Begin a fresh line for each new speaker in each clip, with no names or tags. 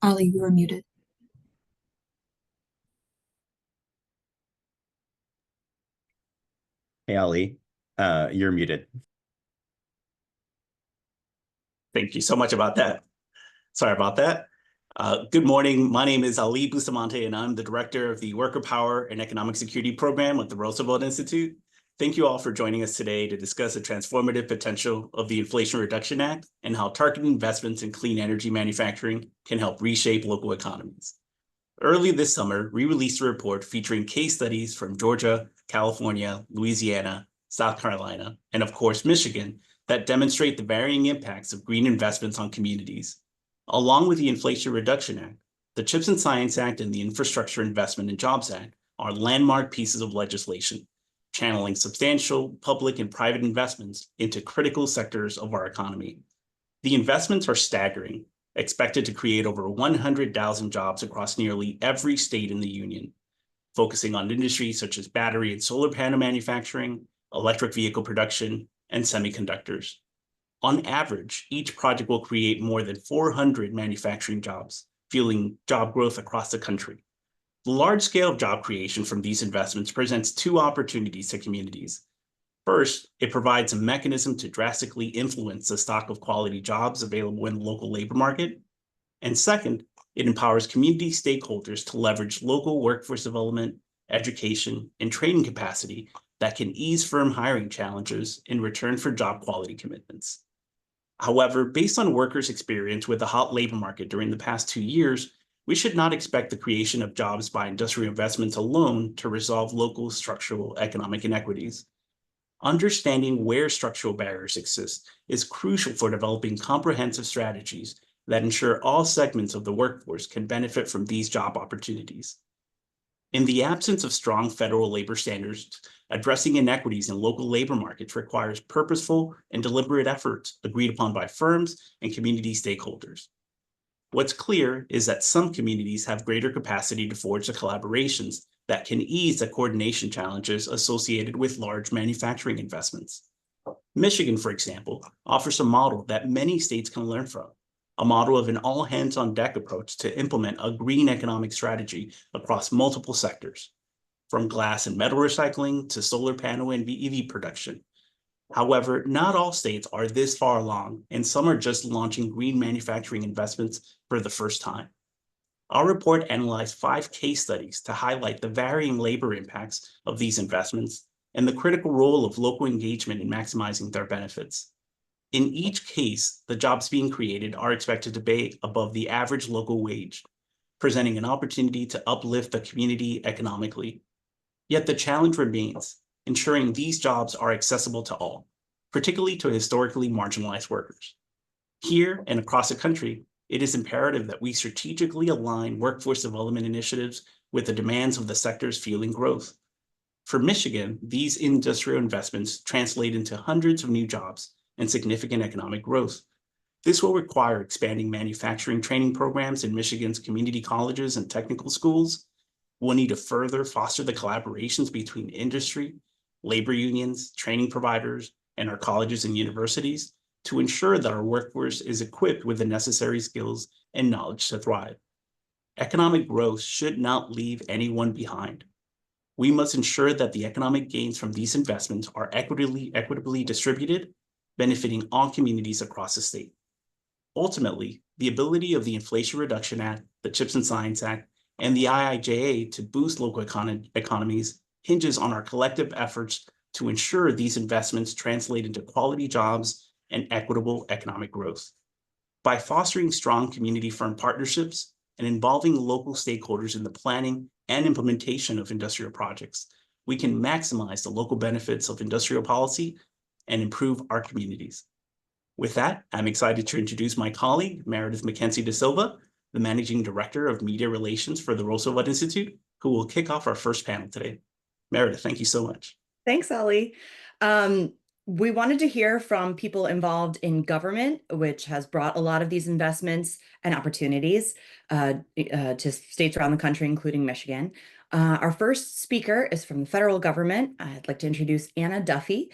Ali, you are muted.
Hey, Ali, you're muted.
Thank you so much about that. Sorry about that. Good morning. My name is Ali Bustamante, and I'm the director of the Worker Power and Economic Security Program with the Roosevelt Institute. Thank you all for joining us today to discuss the transformative potential of the Inflation Reduction Act and how targeted investments in clean energy manufacturing can help reshape local economies. Early this summer, we released a report featuring case studies from Georgia, California, Louisiana, South Carolina, and of course, Michigan, that demonstrate the varying impacts of green investments on communities. Along with the Inflation Reduction Act, the CHIPS and Science Act and the Infrastructure Investment and Jobs Act are landmark pieces of legislation, channeling substantial public and private investments into critical sectors of our economy. The investments are staggering, expected to create over 100,000 jobs across nearly every state in the union, focusing on industries such as battery and solar panel manufacturing, electric vehicle production, and semiconductors. On average, each project will create more than 400 manufacturing jobs, fueling job growth across the country. The large scale of job creation from these investments presents two opportunities to communities. First, it provides a mechanism to drastically influence the stock of quality jobs available in the local labor market. And second, it empowers community stakeholders to leverage local workforce development, education, and training capacity that can ease firm hiring challenges in return for job quality commitments. However, based on workers' experience with the hot labor market during the past 2 years, we should not expect the creation of jobs by industrial investments alone to resolve local structural economic inequities. Understanding where structural barriers exist is crucial for developing comprehensive strategies that ensure all segments of the workforce can benefit from these job opportunities. In the absence of strong federal labor standards, addressing inequities in local labor markets requires purposeful and deliberate efforts agreed upon by firms and community stakeholders. What's clear is that some communities have greater capacity to forge the collaborations that can ease the coordination challenges associated with large manufacturing investments. Michigan, for example, offers a model that many states can learn from, a model of an all-hands-on-deck approach to implement a green economic strategy across multiple sectors, from glass and metal recycling to solar panel and EV production. However, not all states are this far along, and some are just launching green manufacturing investments for the first time. Our report analyzed 5 case studies to highlight the varying labor impacts of these investments and the critical role of local engagement in maximizing their benefits. In each case, the jobs being created are expected to pay above the average local wage, presenting an opportunity to uplift the community economically. Yet the challenge remains, ensuring these jobs are accessible to all, particularly to historically marginalized workers. Here and across the country, it is imperative that we strategically align workforce development initiatives with the demands of the sectors fueling growth. For Michigan, these industrial investments translate into hundreds of new jobs and significant economic growth. This will require expanding manufacturing training programs in Michigan's community colleges and technical schools. We'll need to further foster the collaborations between industry, labor unions, training providers, and our colleges and universities to ensure that our workforce is equipped with the necessary skills and knowledge to thrive. Economic growth should not leave anyone behind. We must ensure that the economic gains from these investments are equitably distributed, benefiting all communities across the state. Ultimately, the ability of the Inflation Reduction Act, the CHIPS and Science Act, and the IIJA to boost local economies hinges on our collective efforts to ensure these investments translate into quality jobs and equitable economic growth. By fostering strong community-firm partnerships and involving local stakeholders in the planning and implementation of industrial projects, we can maximize the local benefits of industrial policy and improve our communities. With that, I'm excited to introduce my colleague, Meredith McKenzie de Silva, the Managing Director of Media Relations for the Roosevelt Institute, who will kick off our first panel today. Meredith, thank you so much.
Thanks, Ali. We wanted to hear from people involved in government, which has brought a lot of these investments and opportunities to states around the country, including Michigan. Our first speaker is from the federal government. I'd like to introduce Anna Duffy.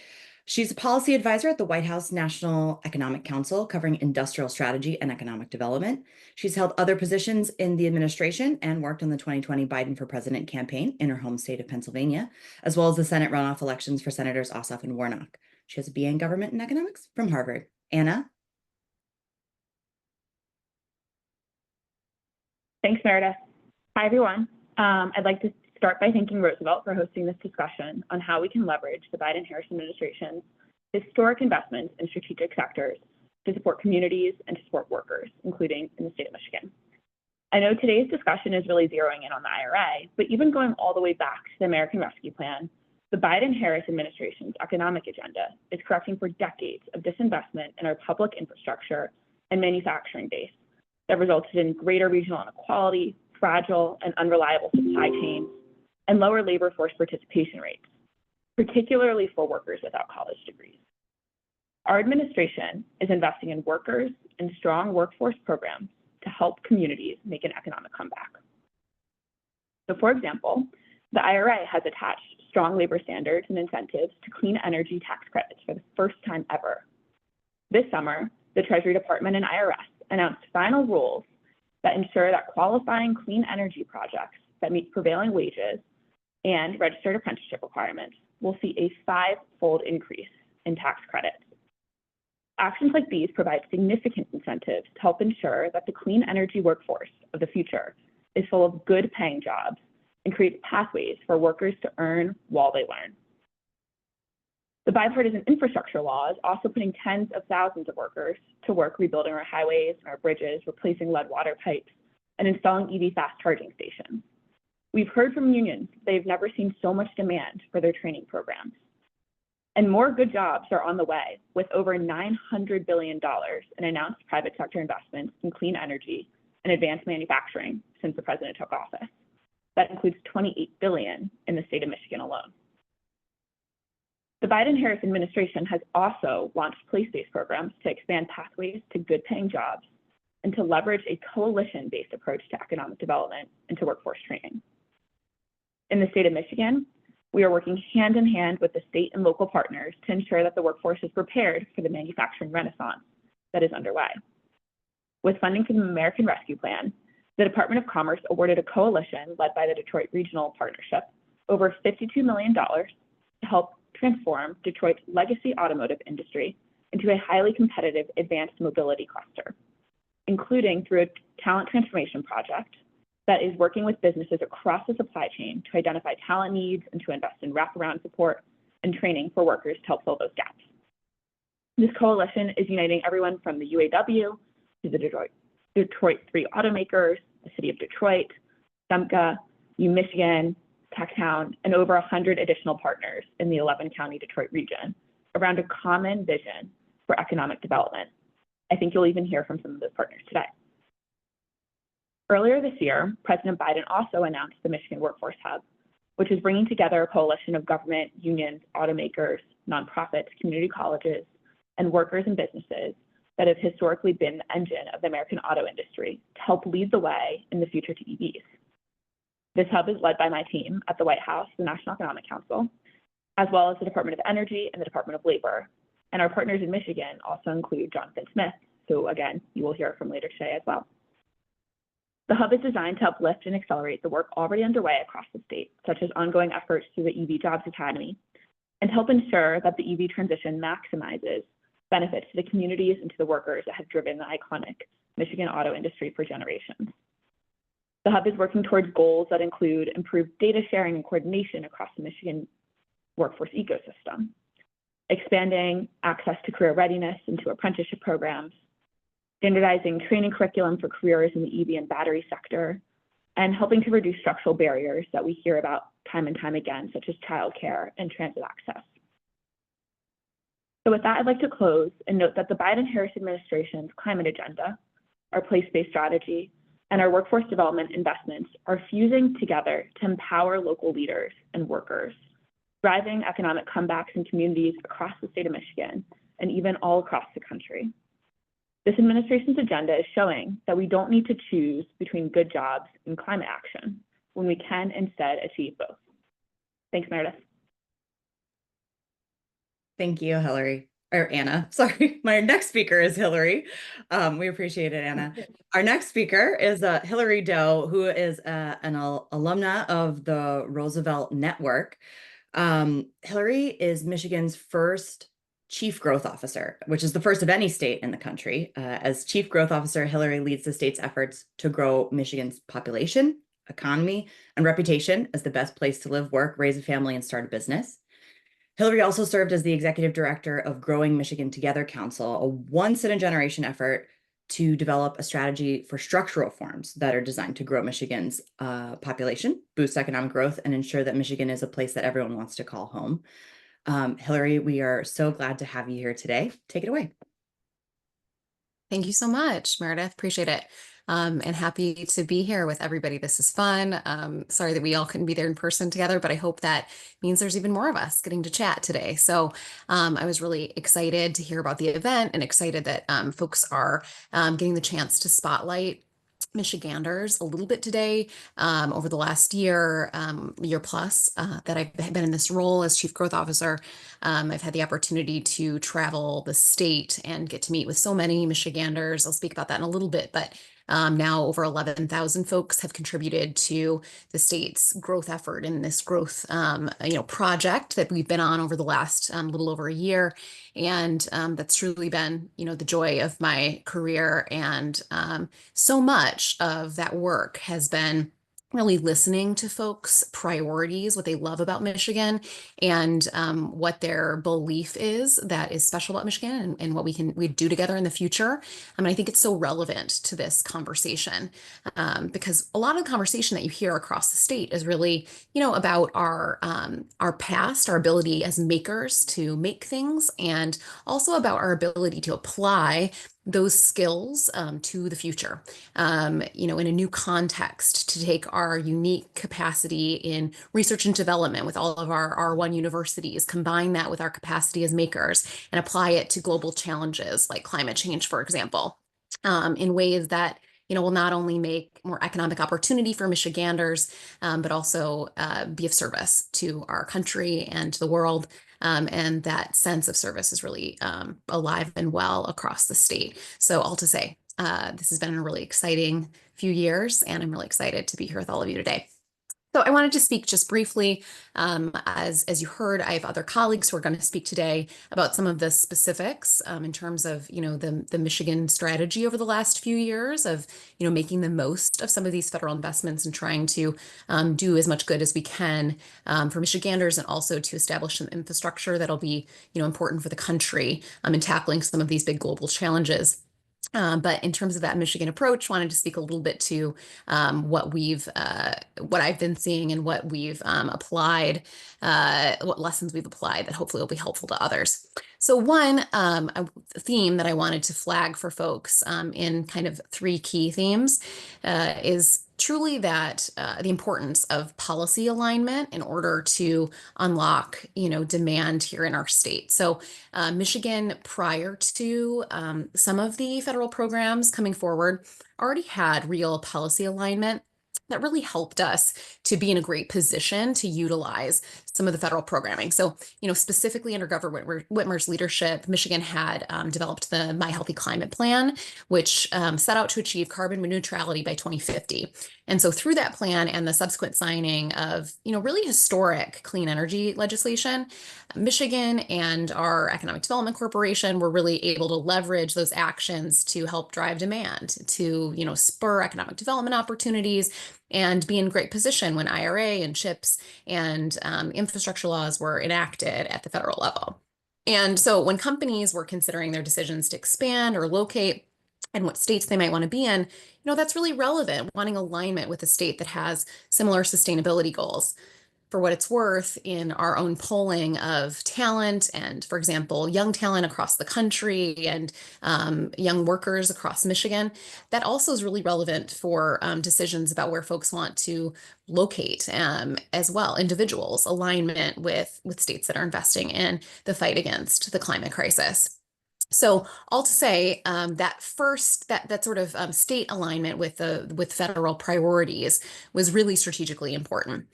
She's a policy advisor at the White House National Economic Council, covering industrial strategy and economic development. She's held other positions in the administration and worked on the 2020 Biden for President campaign in her home state of Pennsylvania, as well as the Senate runoff elections for Senators Ossoff and Warnock. She has a BA in government and economics from Harvard. Anna?
Thanks, Meredith. Hi, everyone. I'd like to start by thanking Roosevelt for hosting this discussion on how we can leverage the Biden-Harris administration's historic investments in strategic sectors to support communities and to support workers, including in the state of Michigan. I know today's discussion is really zeroing in on the IRA, but even going all the way back to the American Rescue Plan, the Biden-Harris administration's economic agenda is correcting for decades of disinvestment in our public infrastructure and manufacturing base that resulted in greater regional inequality, fragile and unreliable supply chains, and lower labor force participation rates, particularly for workers without college degrees. Our administration is investing in workers and strong workforce programs to help communities make an economic comeback. So, for example, the IRA has attached strong labor standards and incentives to clean energy tax credits for the first time ever. This summer, the Treasury Department and IRS announced final rules that ensure that qualifying clean energy projects that meet prevailing wages and registered apprenticeship requirements will see a 5-fold increase in tax credits. Actions like these provide significant incentives to help ensure that the clean energy workforce of the future is full of good-paying jobs and creates pathways for workers to earn while they learn. The bipartisan infrastructure law is also putting tens of thousands of workers to work rebuilding our highways and our bridges, replacing lead water pipes, and installing EV fast charging stations. We've heard from unions they've never seen so much demand for their training programs. And more good jobs are on the way, with over $900 billion in announced private sector investments in clean energy and advanced manufacturing since the president took office. That includes $28 billion in the state of Michigan alone. The Biden-Harris administration has also launched place-based programs to expand pathways to good-paying jobs and to leverage a coalition-based approach to economic development and to workforce training. In the state of Michigan, we are working hand in hand with the state and local partners to ensure that the workforce is prepared for the manufacturing renaissance that is underway. With funding from the American Rescue Plan, the Department of Commerce awarded a coalition led by the Detroit Regional Partnership over $52 million to help transform Detroit's legacy automotive industry into a highly competitive advanced mobility cluster, including through a talent transformation project that is working with businesses across the supply chain to identify talent needs and to invest in wraparound support and training for workers to help fill those gaps. This coalition is uniting everyone from the UAW to the Detroit 3 automakers, the City of Detroit, SEMCA, Michigan, TechTown, and over 100 additional partners in the 11-county Detroit region around a common vision for economic development. I think you'll even hear from some of those partners today. Earlier this year, President Biden also announced the Michigan Workforce Hub, which is bringing together a coalition of government, unions, automakers, nonprofits, community colleges, and workers and businesses that have historically been the engine of the American auto industry to help lead the way in the future to EVs. This hub is led by my team at the White House, the National Economic Council, as well as the Department of Energy and the Department of Labor. And our partners in Michigan also include Jonathan Smith, who, again, you will hear from later today as well. The hub is designed to uplift and accelerate the work already underway across the state, such as ongoing efforts through the EV Jobs Academy, and help ensure that the EV transition maximizes benefits to the communities and to the workers that have driven the iconic Michigan auto industry for generations. The hub is working towards goals that include improved data sharing and coordination across the Michigan workforce ecosystem, expanding access to career readiness into apprenticeship programs, standardizing training curriculum for careers in the EV and battery sector, and helping to reduce structural barriers that we hear about time and time again, such as childcare and transit access. So with that, I'd like to close and note that the Biden-Harris administration's climate agenda, our place-based strategy, and our workforce development investments are fusing together to empower local leaders and workers, driving economic comebacks in communities across the state of Michigan and even all across the country. This administration's agenda is showing that we don't need to choose between good jobs and climate action when we can instead achieve both. Thanks, Meredith.
Thank you, Hillary. Or Anna, sorry. My next speaker is Hillary. We appreciate it, Anna. Our next speaker is Hillary Doe, who is an alumna of the Roosevelt Network. Hillary is Michigan's first Chief Growth Officer, which is the first of any state in the country. As Chief Growth Officer, Hillary leads the state's efforts to grow Michigan's population, economy, and reputation as the best place to live, work, raise a family, and start a business. Hillary also served as the executive director of Growing Michigan Together Council, a once-in-a-generation effort to develop a strategy for structural reforms that are designed to grow Michigan's population, boost economic growth, and ensure that Michigan is a place that everyone wants to call home. Hillary, we are so glad to have you here today. Take it away.
Thank you so much, Meredith. Appreciate it. And happy to be here with everybody. This is fun. Sorry that we all couldn't be there in person together, but I hope that means there's even more of us getting to chat today. So I was really excited to hear about the event and excited that folks are getting the chance to spotlight Michiganders a little bit today. Over the last year plus that I've been in this role as Chief Growth Officer. I've had the opportunity to travel the state and get to meet with so many Michiganders. I'll speak about that in a little bit, but now over 11,000 folks have contributed to the state's growth effort in this growth project that we've been on over the last little over a year. And that's truly been, the joy of my career. And so much of that work has been really listening to folks' priorities, what they love about Michigan, and what their belief is that is special about Michigan and what we do together in the future. I mean, I think it's so relevant to this conversation because a lot of the conversation that you hear across the state is really, about our past, our ability as makers to make things, and also about our ability to apply those skills to the future, in a new context, to take our unique capacity in research and development with all of our R1 universities, combine that with our capacity as makers, and apply it to global challenges like climate change, for example, in ways that will not only make more economic opportunity for Michiganders, but also be of service to our country and to the world. And that sense of service is really alive and well across the state. So all to say, this has been a really exciting few years, and I'm really excited to be here with all of you today. So I wanted to speak just briefly, as you heard, I have other colleagues who are going to speak today about some of the specifics in terms of, the Michigan strategy over the last few years of, making the most of some of these federal investments and trying to do as much good as we can for Michiganders, and also to establish some infrastructure that'll be, important for the country in tackling some of these big global challenges. But in terms of that Michigan approach, wanted to speak a little bit to what I've been seeing and what we've applied, what lessons we've applied that hopefully will be helpful to others. So one theme that I wanted to flag for folks in kind of three key themes is truly that the importance of policy alignment in order to unlock, demand here in our state. So Michigan, prior to some of the federal programs coming forward, already had real policy alignment that really helped us to be in a great position to utilize some of the federal programming. So, specifically under Governor Whitmer's leadership, Michigan had developed the My Healthy Climate Plan, which set out to achieve carbon neutrality by 2050. And so through that plan and the subsequent signing of, really historic clean energy legislation, Michigan and our Economic Development Corporation were really able to leverage those actions to help drive demand, to, spur economic development opportunities, and be in great position when IRA and CHIPS and infrastructure laws were enacted at the federal level. And so when companies were considering their decisions to expand or locate and what states they might want to be in, that's really relevant, wanting alignment with a state that has similar sustainability goals. For what it's worth, in our own polling of talent and, for example, young talent across the country and young workers across Michigan, that also is really relevant for decisions about where folks want to locate as well. Individuals, alignment with states that are investing in the fight against the climate crisis. So all to say that sort of state alignment with federal priorities was really strategically important.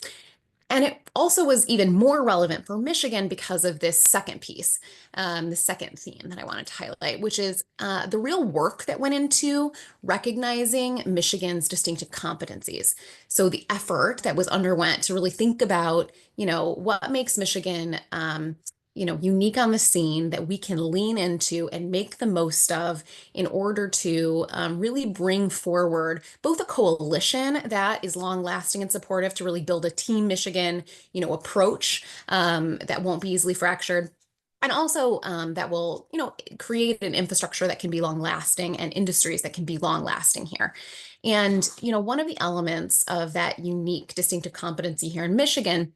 And it also was even more relevant for Michigan because of this second piece, the second theme that I wanted to highlight, which is the real work that went into recognizing Michigan's distinctive competencies. So the effort that was underwent to really think about, what makes Michigan, unique on the scene that we can lean into and make the most of in order to really bring forward both a coalition that is long lasting and supportive to really build a team Michigan, approach that won't be easily fractured. And also that will, create an infrastructure that can be long lasting and industries that can be long lasting here. And, one of the elements of that unique distinctive competency here in Michigan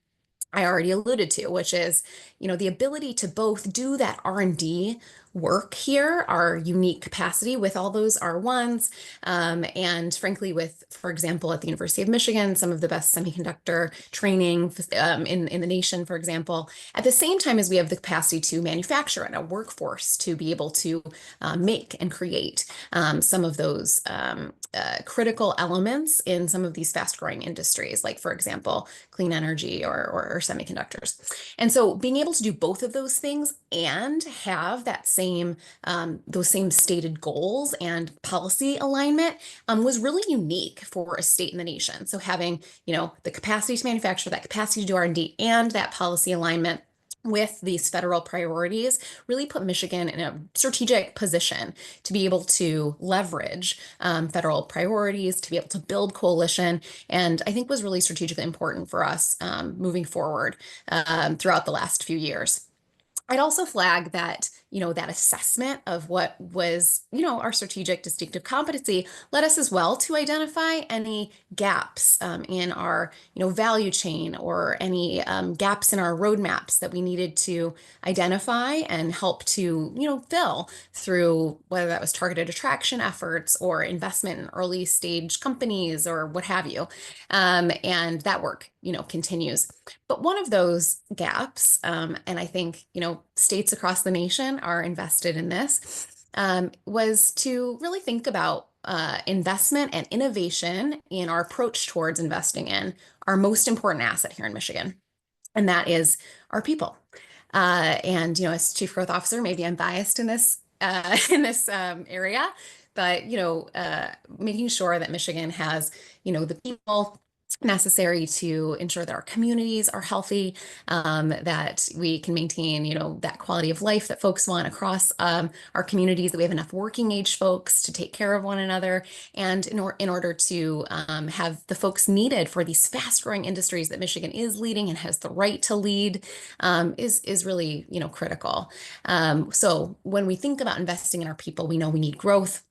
I already alluded to, which is, the ability to both do that R&D work here, our unique capacity with all those R1s, and frankly, with, for example, at the University of Michigan, some of the best semiconductor training in the nation, for example, at the same time as we have the capacity to manufacture and a workforce to be able to make and create some of those critical elements in some of these fast-growing industries, like, for example, clean energy or semiconductors. And so being able to do both of those things and have that those same stated goals and policy alignment was really unique for a state in the nation. So having, the capacity to manufacture, that capacity to do R&D, and that policy alignment with these federal priorities really put Michigan in a strategic position to be able to leverage federal priorities, to be able to build coalition, and I think was really strategically important for us moving forward throughout the last few years. I'd also flag that, that assessment of what was, our strategic distinctive competency led us as well to identify any gaps in our, value chain or any gaps in our roadmaps that we needed to identify and help to, fill through whether that was targeted attraction efforts or investment in early stage companies or what have you. And that work, continues. But one of those gaps, and I think, states across the nation are invested in this, was to really think about investment and innovation in our approach towards investing in our most important asset here in Michigan, and that is our people. And as Chief Growth Officer, maybe I'm biased in this area, but making sure that Michigan has the people necessary to ensure that our communities are healthy, that we can maintain, that quality of life that folks want across our communities, that we have enough working age folks to take care of one another, and in order to have the folks needed for these fast growing industries that Michigan is leading and has the right to lead is really, critical. So when we think about investing in our people, we know we need growth.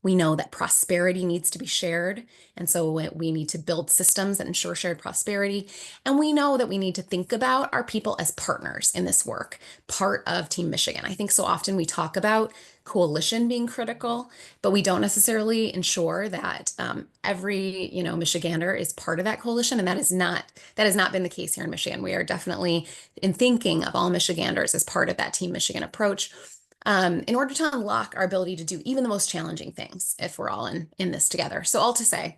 We know that prosperity needs to be shared. And so we need to build systems that ensure shared prosperity. And we know that we need to think about our people as partners in this work, part of Team Michigan. I think so often we talk about coalition being critical, but we don't necessarily ensure that every, Michigander is part of that coalition. And that has not been the case here in Michigan. We are definitely in thinking of all Michiganders as part of that Team Michigan approach. In order to unlock our ability to do even the most challenging things if we're all in this together. So all to say,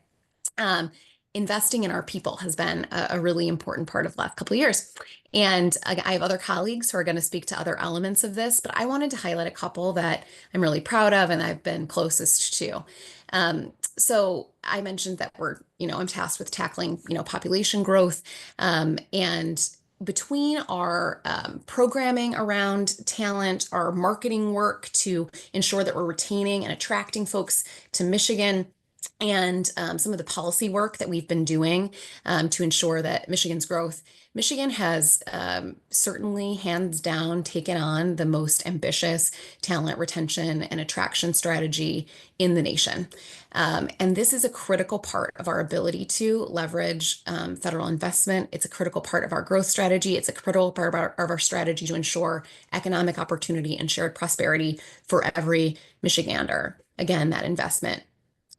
investing in our people has been a really important part of the last couple of years. And I have other colleagues who are going to speak to other elements of this, but I wanted to highlight a couple that I'm really proud of and I've been closest to. So I mentioned that I'm tasked with tackling, population growth, and between our programming around talent, our marketing work to ensure that we're retaining and attracting folks to Michigan, and some of the policy work that we've been doing to ensure that Michigan's growth, Michigan has certainly hands down taken on the most ambitious talent retention and attraction strategy in the nation. And this is a critical part of our ability to leverage federal investment. It's a critical part of our growth strategy. It's a critical part of our strategy to ensure economic opportunity and shared prosperity for every Michigander. Again, that investment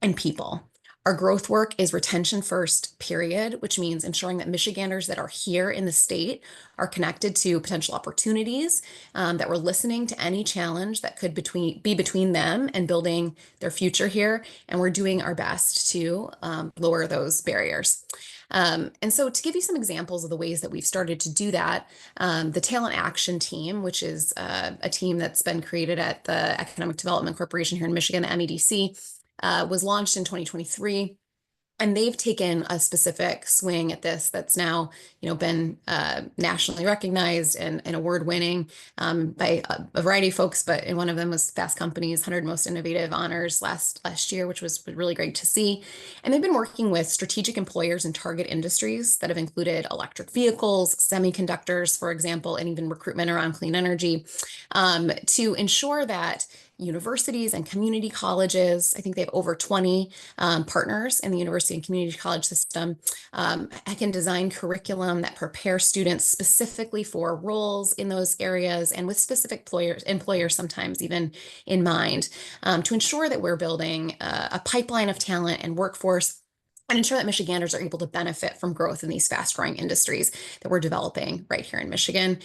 and people. Our growth work is retention first, period, which means ensuring that Michiganders that are here in the state are connected to potential opportunities, that we're listening to any challenge that could be between them and building their future here. And we're doing our best to lower those barriers. And so to give you some examples of the ways that we've started to do that, the Talent Action Team, which is a team that's been created at the Economic Development Corporation here in Michigan, the MEDC, was launched in 2023. And they've taken a specific swing at this that's now, been nationally recognized and award-winning by a variety of folks. But one of them was Fast Company's 100 Most Innovative Honors last year, which was really great to see. And they've been working with strategic employers in target industries that have included electric vehicles, semiconductors, for example, and even recruitment around clean energy, to ensure that universities and community colleges, I think they have over 20 partners in the university and community college system, can design curriculum that prepare students specifically for roles in those areas and with specific employers sometimes even in mind, to ensure that we're building a pipeline of talent and workforce and ensure that Michiganders are able to benefit from growth in these fast-growing industries that we're developing right here in Michigan.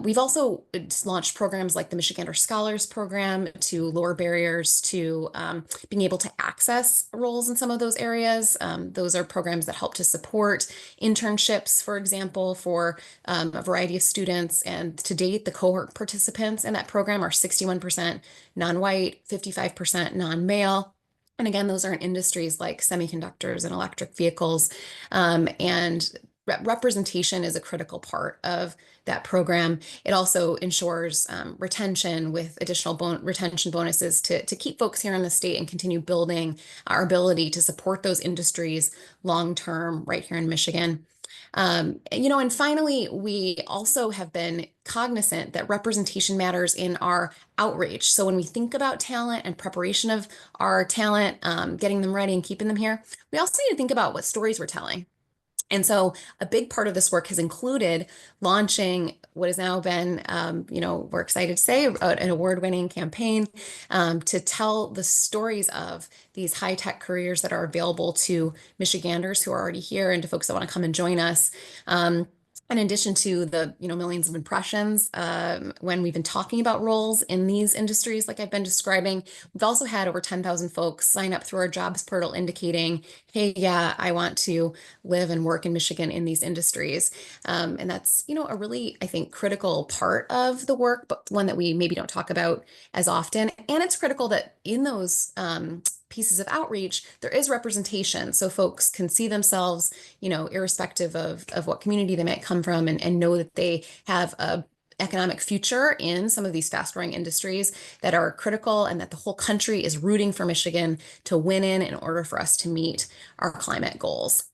We've also launched programs like the Michigander Scholars Program to lower barriers to being able to access roles in some of those areas. Those are programs that help to support internships, for example, for a variety of students. And to date, the cohort participants in that program are 61% non-white, 55% non-male. And again, those are in industries like semiconductors and electric vehicles. And representation is a critical part of that program. It also ensures retention with additional retention bonuses to keep folks here in the state and continue building our ability to support those industries long-term right here in Michigan. And finally, we also have been cognizant that representation matters in our outreach. So when we think about talent and preparation of our talent, getting them ready and keeping them here, we also need to think about what stories we're telling. And so a big part of this work has included launching what has now been, we're excited to say, an award-winning campaign to tell the stories of these high-tech careers that are available to Michiganders who are already here and to folks that want to come and join us. In addition to the millions of impressions when we've been talking about roles in these industries like I've been describing, we've also had over 10,000 folks sign up through our jobs portal indicating, hey, yeah, I want to live and work in Michigan in these industries. And that's, a really, I think, critical part of the work, but one that we maybe don't talk about as often. And it's critical that in those pieces of outreach, there is representation. So folks can see themselves, irrespective of what community they might come from and know that they have a economic future in some of these fast-growing industries that are critical and that the whole country is rooting for Michigan to win in order for us to meet our climate goals.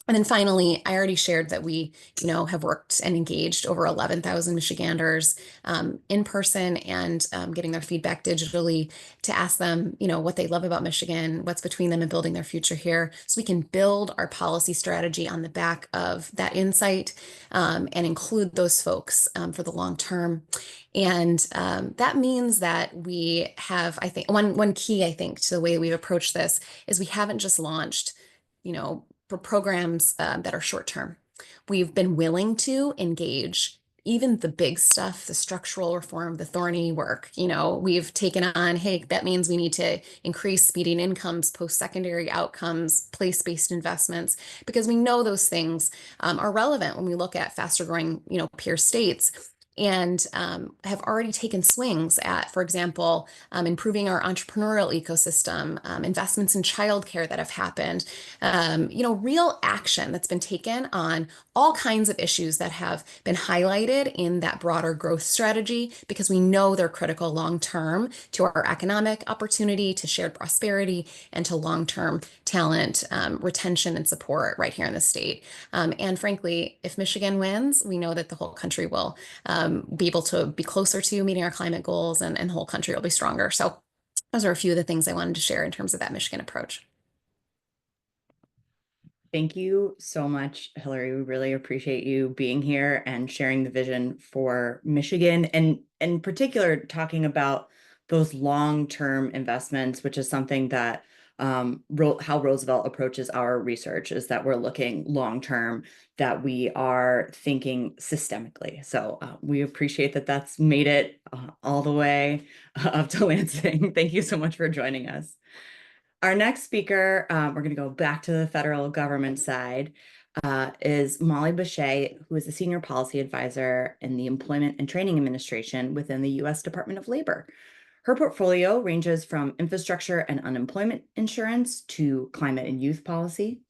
And then finally, I already shared that we, have worked and engaged over 11,000 Michiganders in person and getting their feedback digitally to ask them, what they love about Michigan, what's between them and building their future here, so we can build our policy strategy on the back of that insight and include those folks for the long term. And that means that we have, I think, one key, I think, to the way we've approached this is we haven't just launched, for programs that are short term. We've been willing to engage even the big stuff, the structural reform, the thorny work. We've taken on, hey, that means we need to increase median incomes, post-secondary outcomes, place-based investments, because we know those things are relevant when we look at faster growing, peer states. And have already taken swings at, for example, improving our entrepreneurial ecosystem, investments in childcare that have happened, real action that's been taken on all kinds of issues that have been highlighted in that broader growth strategy, because we know they're critical long-term to our economic opportunity, to shared prosperity, and to long-term talent retention and support right here in the state. And frankly, if Michigan wins, we know that the whole country will be able to be closer to meeting our climate goals, and the whole country will be stronger. So those are a few of the things I wanted to share in terms of that Michigan approach.
Thank you so much, Hillary. We really appreciate you being here and sharing the vision for Michigan, and in particular, talking about those long-term investments, which is something that how Roosevelt approaches our research is that we're looking long-term, that we are thinking systemically. So we appreciate that that's made it all the way up to Lansing. Thank you so much for joining us. Our next speaker, we're going to go back to the federal government side, is Molly Bechet, who is a senior policy advisor in the Employment and Training Administration within the U.S. Department of Labor. Her portfolio ranges from infrastructure and unemployment insurance to climate and youth policy.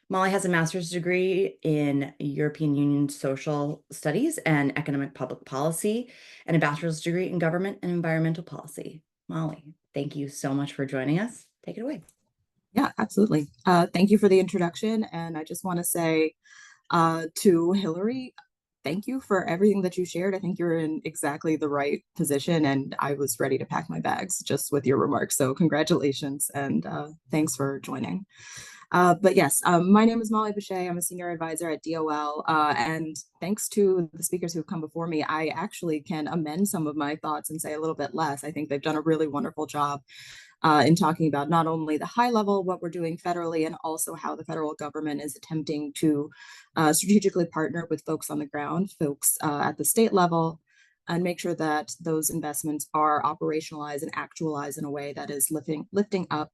Molly has a master's degree in European Union Social Studies and Economic Public Policy, and a bachelor's degree in Government and Environmental Policy. Molly, thank you so much for joining us. Take it away.
Yeah, absolutely. Thank you for the introduction. And I just want to say to Hillary, thank you for everything that you shared. I think you're in exactly the right position, and I was ready to pack my bags just with your remarks. So congratulations, and thanks for joining. But yes, my name is Molly Bechet. I'm a senior advisor at DOL, and thanks to the speakers who've come before me, I actually can amend some of my thoughts and say a little bit less. I think they've done a really wonderful job in talking about not only the high level, what we're doing federally, and also how the federal government is attempting to strategically partner with folks on the ground, folks at the state level, and make sure that those investments are operationalized and actualized in a way that is lifting up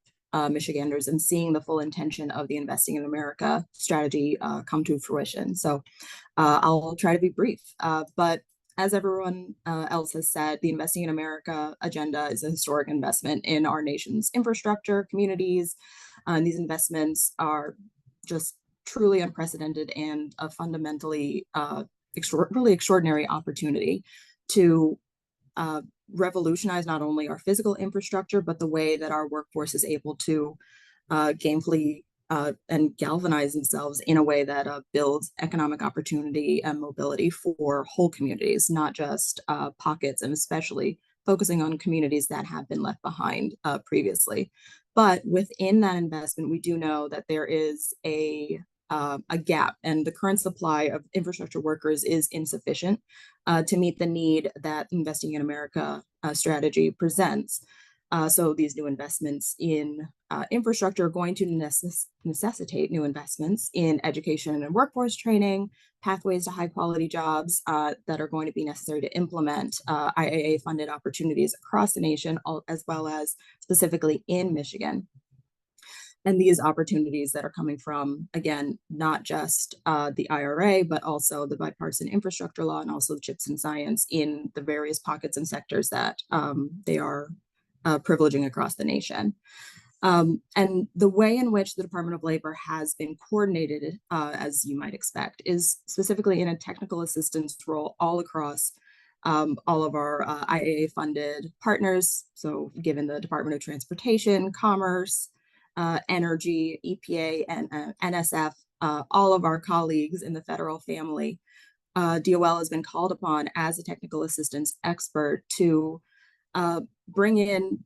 Michiganders and seeing the full intention of the Investing in America strategy come to fruition. So I'll try to be brief, but as everyone else has said, the Investing in America agenda is a historic investment in our nation's infrastructure, communities, and these investments are just truly unprecedented and a fundamentally really extraordinary opportunity to revolutionize not only our physical infrastructure, but the way that our workforce is able to gainfully and galvanize themselves in a way that builds economic opportunity and mobility for whole communities, not just pockets, and especially focusing on communities that have been left behind previously. But within that investment, we do know that there is a gap, and the current supply of infrastructure workers is insufficient to meet the need that Investing in America strategy presents. So these new investments in infrastructure are going to necessitate new investments in education and workforce training, pathways to high quality jobs that are going to be necessary to implement IIA funded opportunities across the nation, as well as specifically in Michigan. And these opportunities that are coming from, again, not just the IRA, but also the bipartisan infrastructure law and also CHIPS and science in the various pockets and sectors that they are privileging across the nation. And the way in which the Department of Labor has been coordinated, as you might expect, is specifically in a technical assistance role all across all of our IAA funded partners. So given the Department of Transportation, Commerce, Energy, EPA, and NSF, all of our colleagues in the federal family, DOL has been called upon as a technical assistance expert to bring in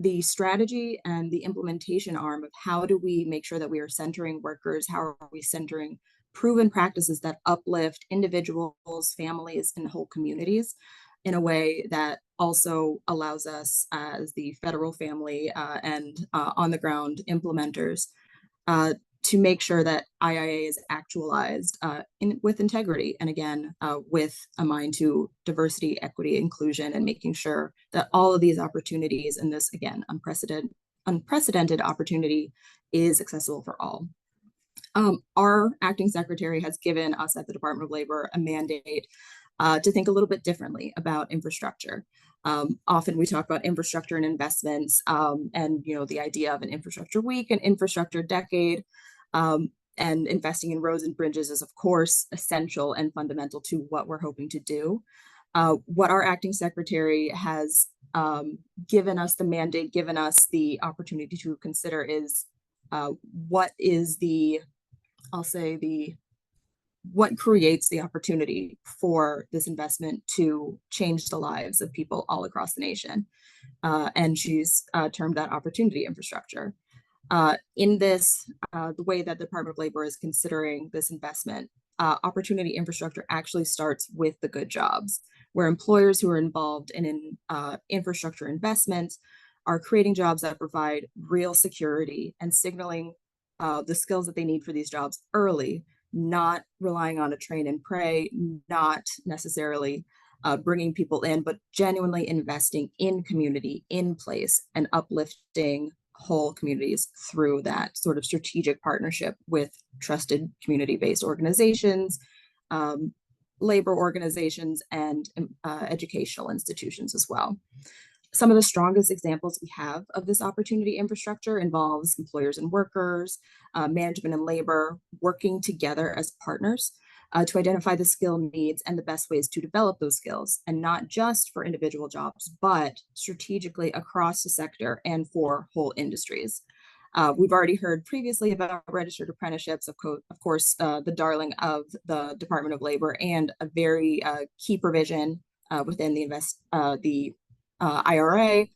the strategy and the implementation arm of how do we make sure that we are centering workers, how are we centering proven practices that uplift individuals, families, and whole communities in a way that also allows us as the federal family and on the ground implementers to make sure that IIA is actualized with integrity, and again, with a mind to diversity, equity, inclusion, and making sure that all of these opportunities and this, again, unprecedented opportunity is accessible for all. Our acting secretary has given us at the Department of Labor a mandate to think a little bit differently about infrastructure. Often we talk about infrastructure and investments and, you know, the idea of an infrastructure week, an infrastructure decade, and investing in roads and bridges is, of course, essential and fundamental to what we're hoping to do. What our acting secretary has given us the mandate, given us the opportunity to consider is what is the, I'll say, what creates the opportunity for this investment to change the lives of people all across the nation. And she's termed that opportunity infrastructure. In this, the way that the Department of Labor is considering this investment, opportunity infrastructure actually starts with the good jobs, where employers who are involved in infrastructure investments are creating jobs that provide real security and signaling the skills that they need for these jobs early, not relying on a train and pray, not necessarily bringing people in, but genuinely investing in community, in place, and uplifting whole communities through that sort of strategic partnership with trusted community-based organizations, labor organizations, and educational institutions as well. Some of the strongest examples we have of this opportunity infrastructure involves employers and workers, management and labor working together as partners to identify the skill needs and the best ways to develop those skills, and not just for individual jobs, but strategically across the sector and for whole industries. We've already heard previously about registered apprenticeships, of course, the darling of the Department of Labor, and a very key provision within the IRA.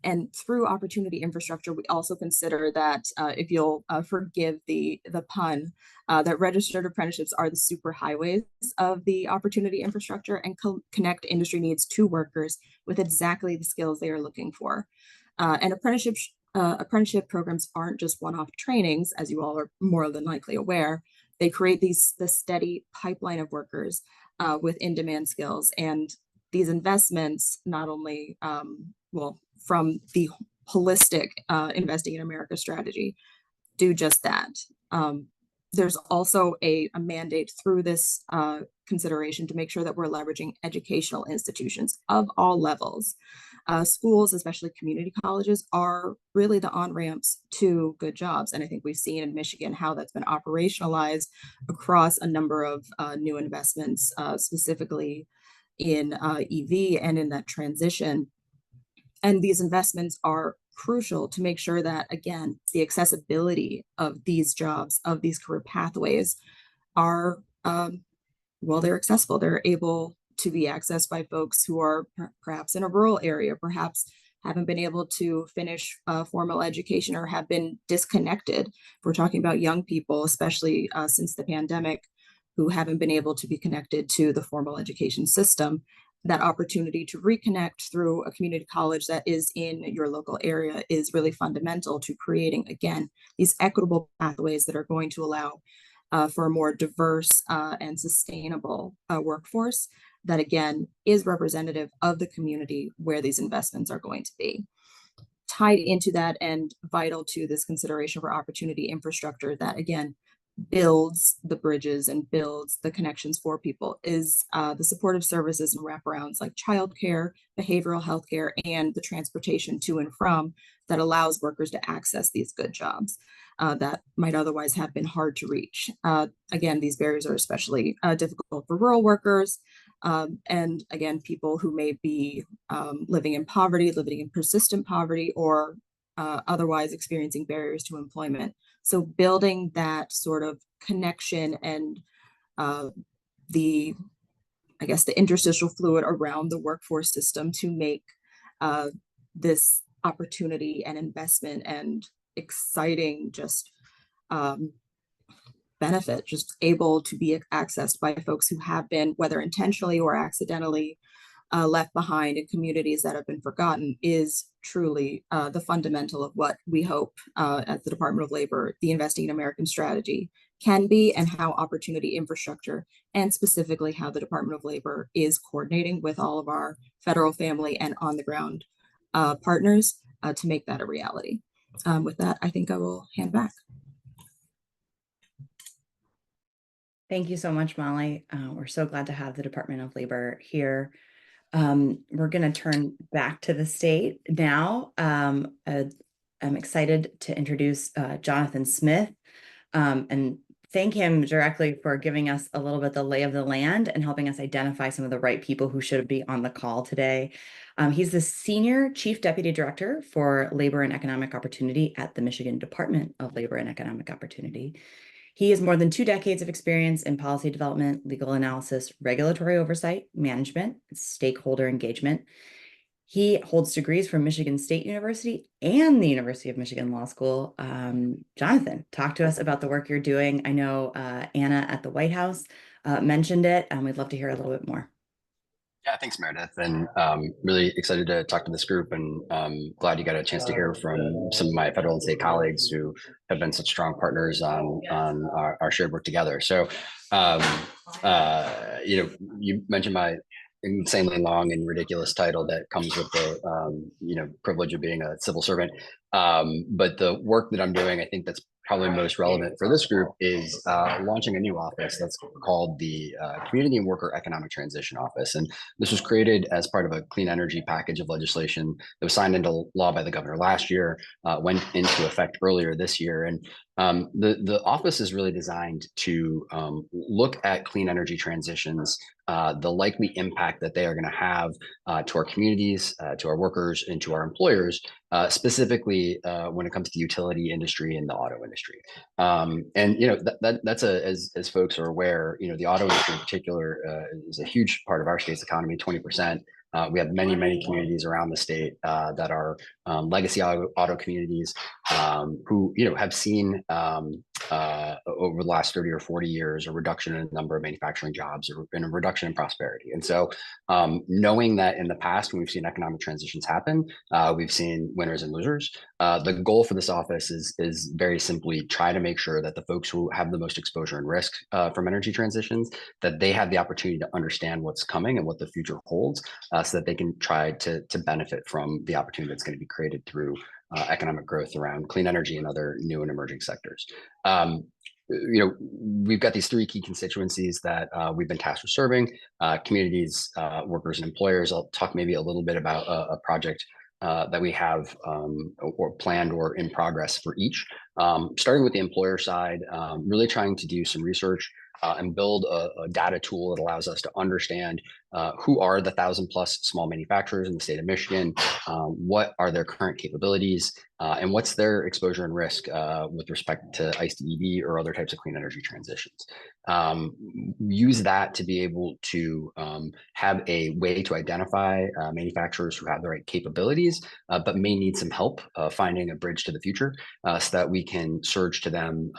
And through opportunity infrastructure, we also consider that, if you'll forgive the pun, that registered apprenticeships are the super highways of the opportunity infrastructure and connect industry needs to workers with exactly the skills they are looking for. And apprenticeship programs aren't just one-off trainings, as you all are more than likely aware. They create the steady pipeline of workers with in-demand skills. And these investments not only, from the holistic Investing in America strategy, do just that. There's also a mandate through this consideration to make sure that we're leveraging educational institutions of all levels. Schools, especially community colleges, are really the on-ramps to good jobs. And I think we've seen in Michigan how that's been operationalized across a number of new investments, specifically in EV and in that transition. And these investments are crucial to make sure that, again, the accessibility of these jobs, of these career pathways are, they're accessible. They're able to be accessed by folks who are perhaps in a rural area, perhaps haven't been able to finish formal education or have been disconnected. We're talking about young people, especially since the pandemic, who haven't been able to be connected to the formal education system. That opportunity to reconnect through a community college that is in your local area is really fundamental to creating, again, these equitable pathways that are going to allow for a more diverse and sustainable workforce that, again, is representative of the community where these investments are going to be. Tied into that and vital to this consideration for opportunity infrastructure that, again, builds the bridges and builds the connections for people is the supportive services and wraparounds like childcare, behavioral health care, and the transportation to and from that allows workers to access these good jobs that might otherwise have been hard to reach. Again, these barriers are especially difficult for rural workers, and again, people who may be living in poverty, living in persistent poverty, or otherwise experiencing barriers to employment. So building that sort of connection and the interstitial fluid around the workforce system to make this opportunity and investment and exciting benefit just able to be accessed by folks who have been, whether intentionally or accidentally, left behind in communities that have been forgotten is truly the fundamental of what we hope at the Department of Labor, the Investing in American strategy can be, and how opportunity infrastructure, and specifically how the Department of Labor is coordinating with all of our federal, family, and on the ground partners to make that a reality. With that, I think I will hand back.
Thank you so much, Molly. We're so glad to have the Department of Labor here. We're going to turn back to the state now. I'm excited to introduce Jonathan Smith and thank him directly for giving us a little bit the lay of the land and helping us identify some of the right people who should be on the call today. He's the Senior Chief Deputy Director for Labor and Economic Opportunity at the Michigan Department of Labor and Economic Opportunity. He has more than 2 decades of experience in policy development, legal analysis, regulatory oversight, management, stakeholder engagement. He holds degrees from Michigan State University and the University of Michigan Law School. Jonathan, talk to us about the work you're doing. I know Anna at the White House mentioned it, and we'd love to hear a little bit more.
Yeah, thanks, Meredith. And really excited to talk to this group, and glad you got a chance to hear from some of my federal and state colleagues who have been such strong partners on our shared work together. So, you mentioned my insanely long and ridiculous title that comes with the privilege of being a civil servant. But the work that I'm doing, I think that's probably most relevant for this group is launching a new office that's called the Community and Worker Economic Transition Office. And this was created as part of a clean energy package of legislation that was signed into law by the governor last year, went into effect earlier this year. And the office is really designed to look at clean energy transitions, the likely impact that they are going to have to our communities, to our workers, and to our employers, specifically when it comes to utility industry and the auto industry. That's as folks are aware, the auto industry in particular is a huge part of our state's economy, 20%. We have many communities around the state that are legacy auto communities who have seen over the last 30 or 40 years a reduction in the number of manufacturing jobs and a reduction in prosperity. And so knowing that in the past when we've seen economic transitions happen, we've seen winners and losers. The goal for this office is very simply try to make sure that the folks who have the most exposure and risk from energy transitions, that they have the opportunity to understand what's coming and what the future holds, so that they can try to benefit from the opportunity that's going to be created through economic growth around clean energy and other new and emerging sectors. We've got these three key constituencies that we've been tasked with serving: communities, workers, and employers. I'll talk maybe a little bit about a project that we have or planned or in progress for each. Starting with the employer side, really trying to do some research and build a data tool that allows us to understand who are the 1,000+ small manufacturers in the state of Michigan, what are their current capabilities, and what's their exposure and risk with respect to ICE to EV or other types of clean energy transitions. Use that to be able to have a way to identify manufacturers who have the right capabilities, but may need some help finding a bridge to the future, so that we can surge to them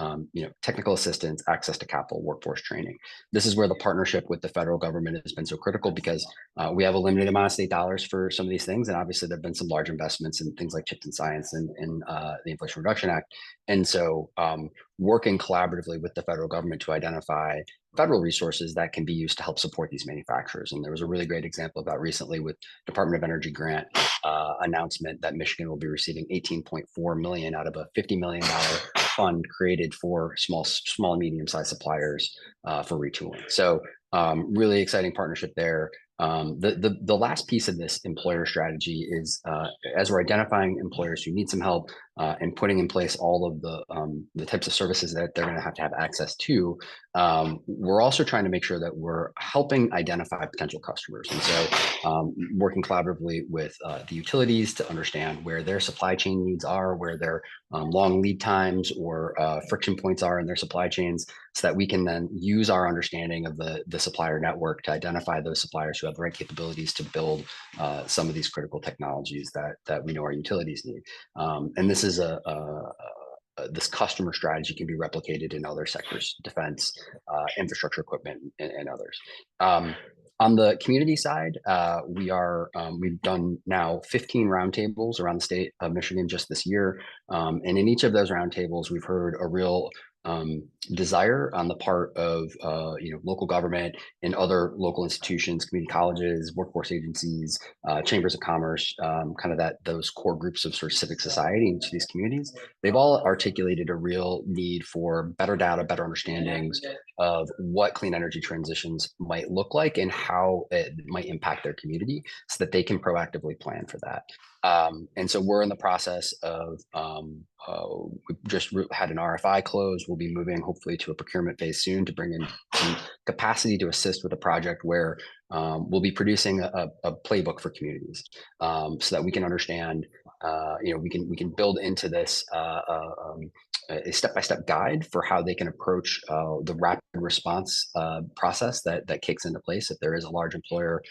technical assistance, access to capital, workforce training. This is where the partnership with the federal government has been so critical, because we have a limited amount of state dollars for some of these things. And obviously there have been some large investments in things like chips and science and the Inflation Reduction Act. And so working collaboratively with the federal government to identify federal resources that can be used to help support these manufacturers. And there was a really great example of that recently with Department of Energy grant announcement that Michigan will be receiving $18.4 million out of a $50 million fund created for small and medium-sized suppliers for retooling. So really exciting partnership there. The last piece of this employer strategy is as we're identifying employers who need some help and putting in place all of the types of services that they're going to have access to, we're also trying to make sure that we're helping identify potential customers. And so working collaboratively with the utilities to understand where their supply chain needs are, where their long lead times or friction points are in their supply chains, so that we can then use our understanding of the supplier network to identify those suppliers who have the right capabilities to build some of these critical technologies that we know our utilities need. And this is this customer strategy can be replicated in other sectors: defense, infrastructure equipment, and others. On the community side, we've done now 15 roundtables around the state of Michigan just this year. And in each of those roundtables, we've heard a real desire on the part of local government and other local institutions, community colleges, workforce agencies, chambers of commerce, those core groups of sort of civic society in each of these communities. They've all articulated a real need for better data, better understandings of what clean energy transitions might look like and how it might impact their community, so that they can proactively plan for that. And so we're in the process of, we just had an RFI close. We'll be moving hopefully to a procurement phase soon to bring in some capacity to assist with a project where we'll be producing a playbook for communities, so that we can understand, we can build into this a step-by-step guide for how they can approach the rapid response process that kicks into place if there is a large employer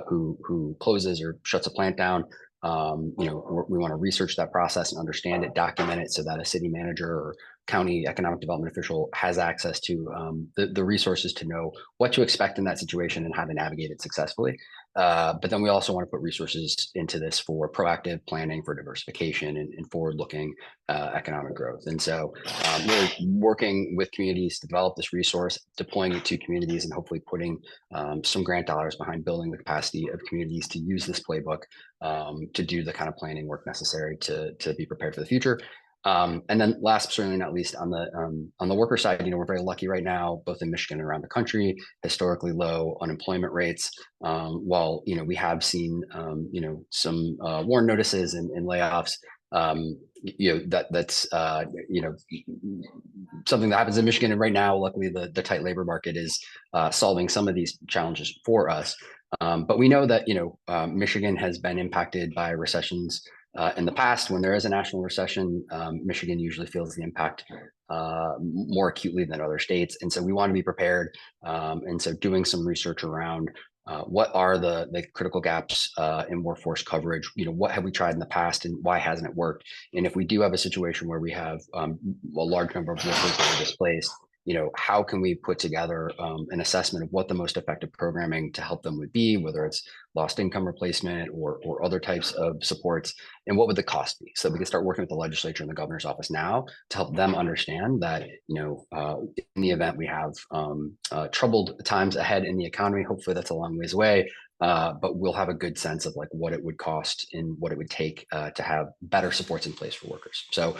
who closes or shuts a plant down. We want to research that process and understand it, document it, so that a city manager or county economic development official has access to the resources to know what to expect in that situation and how to navigate it successfully. But then we also want to put resources into this for proactive planning for diversification and forward-looking economic growth. And so really working with communities to develop this resource, deploying it to communities, and hopefully putting some grant dollars behind building the capacity of communities to use this playbook to do the kind of planning work necessary to be prepared for the future. And then last, but certainly not least, on the worker side, we're very lucky right now, both in Michigan and around the country, historically low unemployment rates. While we have seen some warn notices and layoffs, that's something that happens in Michigan. And right now, luckily, the tight labor market is solving some of these challenges for us. But we know that Michigan has been impacted by recessions in the past. When there is a national recession, Michigan usually feels the impact more acutely than other states. And so we want to be prepared. And so doing some research around what are the critical gaps in workforce coverage? What have we tried in the past and why hasn't it worked? And if we do have a situation where we have a large number of workers that are displaced, how can we put together an assessment of what the most effective programming to help them would be, whether it's lost income replacement or other types of supports, and what would the cost be? So we can start working with the legislature and the governor's office now to help them understand that, in the event we have troubled times ahead in the economy, hopefully that's a long ways away, but we'll have a good sense of what it would cost and what it would take to have better supports in place for workers. So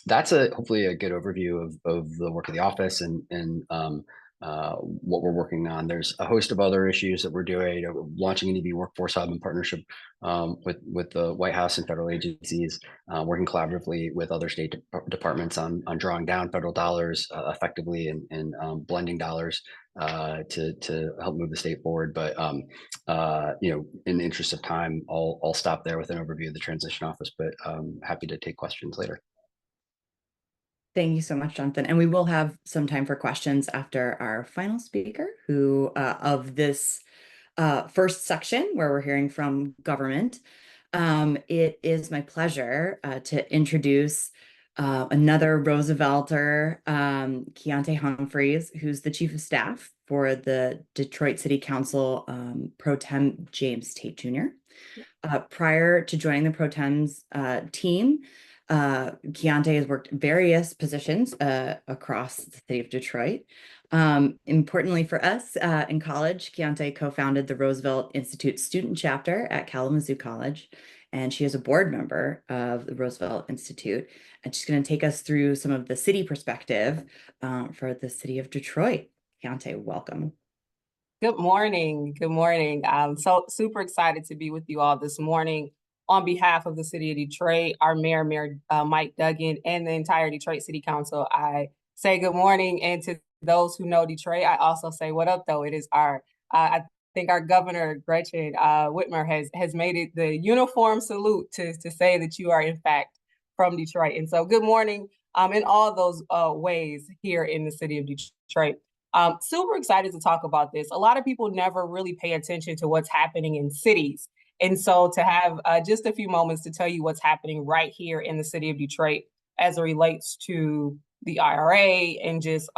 that's hopefully a good overview of the work of the office and what we're working on. There's a host of other issues that we're doing. We're launching an EV workforce hub in partnership with the White House and federal agencies, working collaboratively with other state departments on drawing down federal dollars effectively and blending dollars to help move the state forward. But in the interest of time, I'll stop there with an overview of the transition office, but happy to take questions later.
Thank you so much, Jonathan. And we will have some time for questions after our final speaker, who of this first section where we're hearing from government. It is my pleasure to introduce another Roosevelter, Keontae Humphreys, who's the Chief of Staff for the Detroit City Council Pro Tem James Tate Jr. Prior to joining the Pro Tem's team, Keontae has worked various positions across the city of Detroit. Importantly for us, in college, Keontae co-founded the Roosevelt Institute student chapter at Kalamazoo College, and she is a board member of the Roosevelt Institute. And she's going to take us through some of the city perspective for the city of Detroit. Keontae, welcome.
Good morning. Good morning. I'm so super excited to be with you all this morning. On behalf of the city of Detroit, our mayor, Mike Duggan, and the entire Detroit City Council, I say good morning. And to those who know Detroit, I also say what up, though. It is I think our governor, Gretchen Whitmer, has made it the uniform salute to say that you are, in fact, from Detroit. And so good morning in all those ways here in the city of Detroit. Super excited to talk about this. A lot of people never really pay attention to what's happening in cities. And so to have just a few moments to tell you what's happening right here in the city of Detroit as it relates to the IRA and just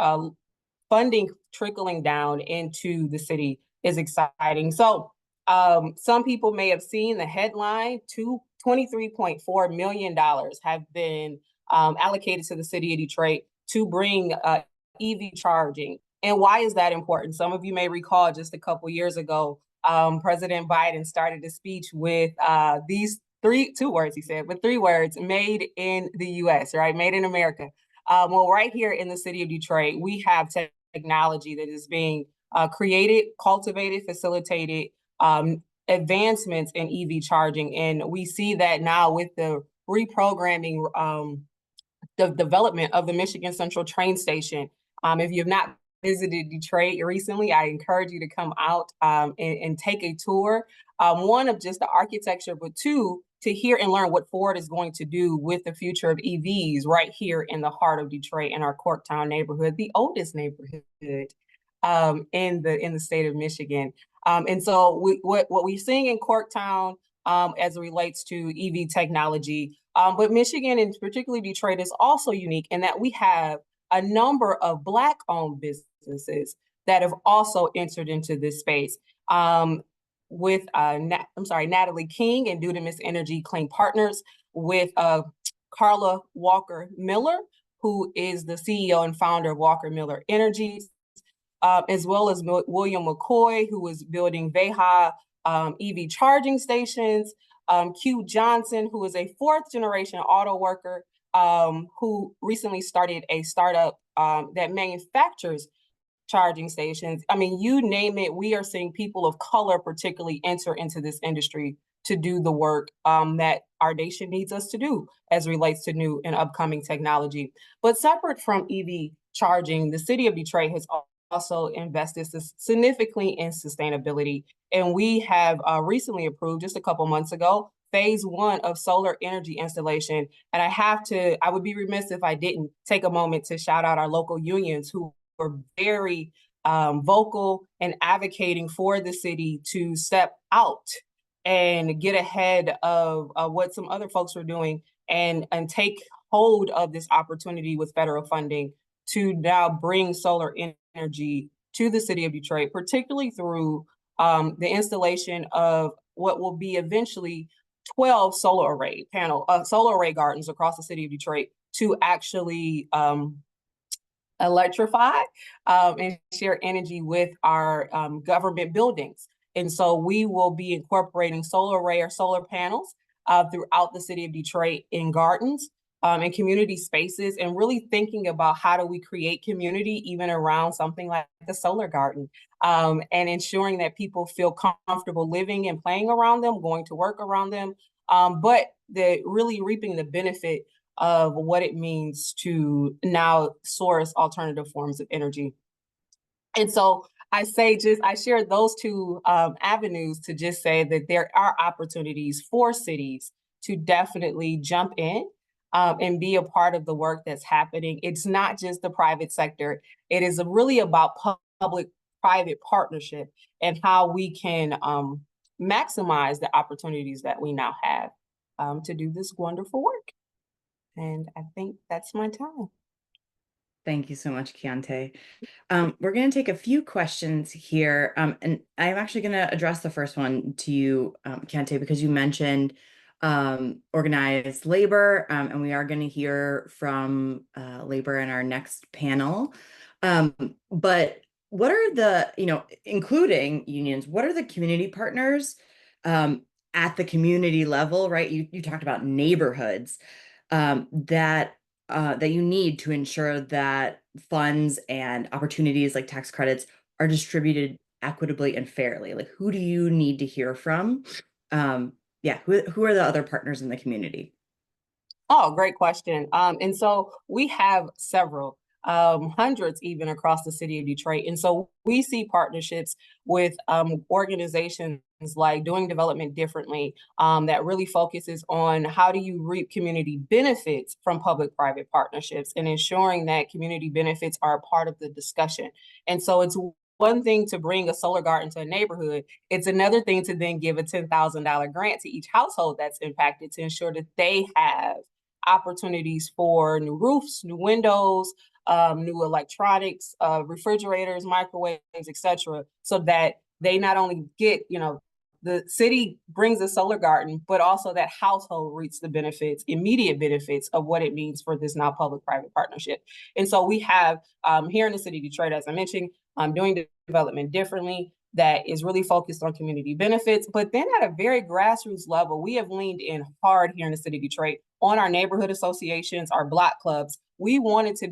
funding trickling down into the city is exciting. So some people may have seen the headline, $23.4 million have been allocated to the city of Detroit to bring EV charging. And why is that important? Some of you may recall just a couple years ago, President Biden started a speech with these three words, made in the US, right? Made in America. Well, right here in the city of Detroit, we have technology that is being created, cultivated, facilitated, advancements in EV charging. And we see that now with the reprogramming, the development of the Michigan Central train station. If you've not visited Detroit recently, I encourage you to come out and take a tour. One, of just the architecture, but two, to hear and learn what Ford is going to do with the future of EVs right here in the heart of Detroit in our Corktown neighborhood, the oldest neighborhood in the state of Michigan. And so what we're seeing in Corktown as it relates to EV technology, but Michigan and particularly Detroit is also unique in that we have a number of Black-owned businesses that have also entered into this space. with Natalie King and Dudamus Energy Clean Partners, with Carla Walker Miller, who is the CEO and founder of Walker Miller Energies, as well as William McCoy, who is building Veha EV charging stations, Q Johnson, who is a fourth generation auto worker, who recently started a startup that manufactures charging stations. I mean, you name it, we are seeing people of color particularly enter into this industry to do the work that our nation needs us to do as relates to new and upcoming technology. But separate from EV charging, the city of Detroit has also invested significantly in sustainability. And we have recently approved, just a couple months ago, phase 1 of solar energy installation. And I would be remiss if I didn't take a moment to shout out our local unions who were very vocal and advocating for the city to step out and get ahead of what some other folks were doing and take hold of this opportunity with federal funding to now bring solar energy to the city of Detroit, particularly through the installation of what will be eventually 12 solar array gardens across the city of Detroit to actually electrify and share energy with our government buildings. And so we will be incorporating solar array or solar panels throughout the city of Detroit in gardens and community spaces, and really thinking about how do we create community even around something like the solar garden, and ensuring that people feel comfortable living and playing around them, going to work around them, but they're really reaping the benefit of what it means to now source alternative forms of energy. And so I share those two avenues to just say that there are opportunities for cities to definitely jump in and be a part of the work that's happening. It's not just the private sector. It is really about public-private partnership and how we can maximize the opportunities that we now have to do this wonderful work. And I think that's my time.
Thank you so much, Keontae. We're going to take a few questions here, and I'm actually going to address the first one to you, Keontae, because you mentioned organized labor, and we are going to hear from labor in our next panel. But what are the, including unions, what are the community partners at the community level, right? You talked about neighborhoods that you need to ensure that funds and opportunities like tax credits are distributed equitably and fairly. Like, who do you need to hear from? Who are the other partners in the community?
Oh, great question. And so we have several, hundreds even across the city of Detroit. And so we see partnerships with organizations like Doing Development Differently, that really focuses on how do you reap community benefits from public-private partnerships and ensuring that community benefits are a part of the discussion. And so it's one thing to bring a solar garden to a neighborhood. It's another thing to then give a $10,000 grant to each household that's impacted to ensure that they have opportunities for new roofs, new windows, new electronics, refrigerators, microwaves, etc., so that they not only get, the city brings a solar garden, but also that household reaps the benefits, immediate benefits of what it means for this now public-private partnership. And so we have here in the city of Detroit, as I mentioned, Doing Development Differently, that is really focused on community benefits. But then at a very grassroots level, we have leaned in hard here in the city of Detroit on our neighborhood associations, our block clubs. We wanted to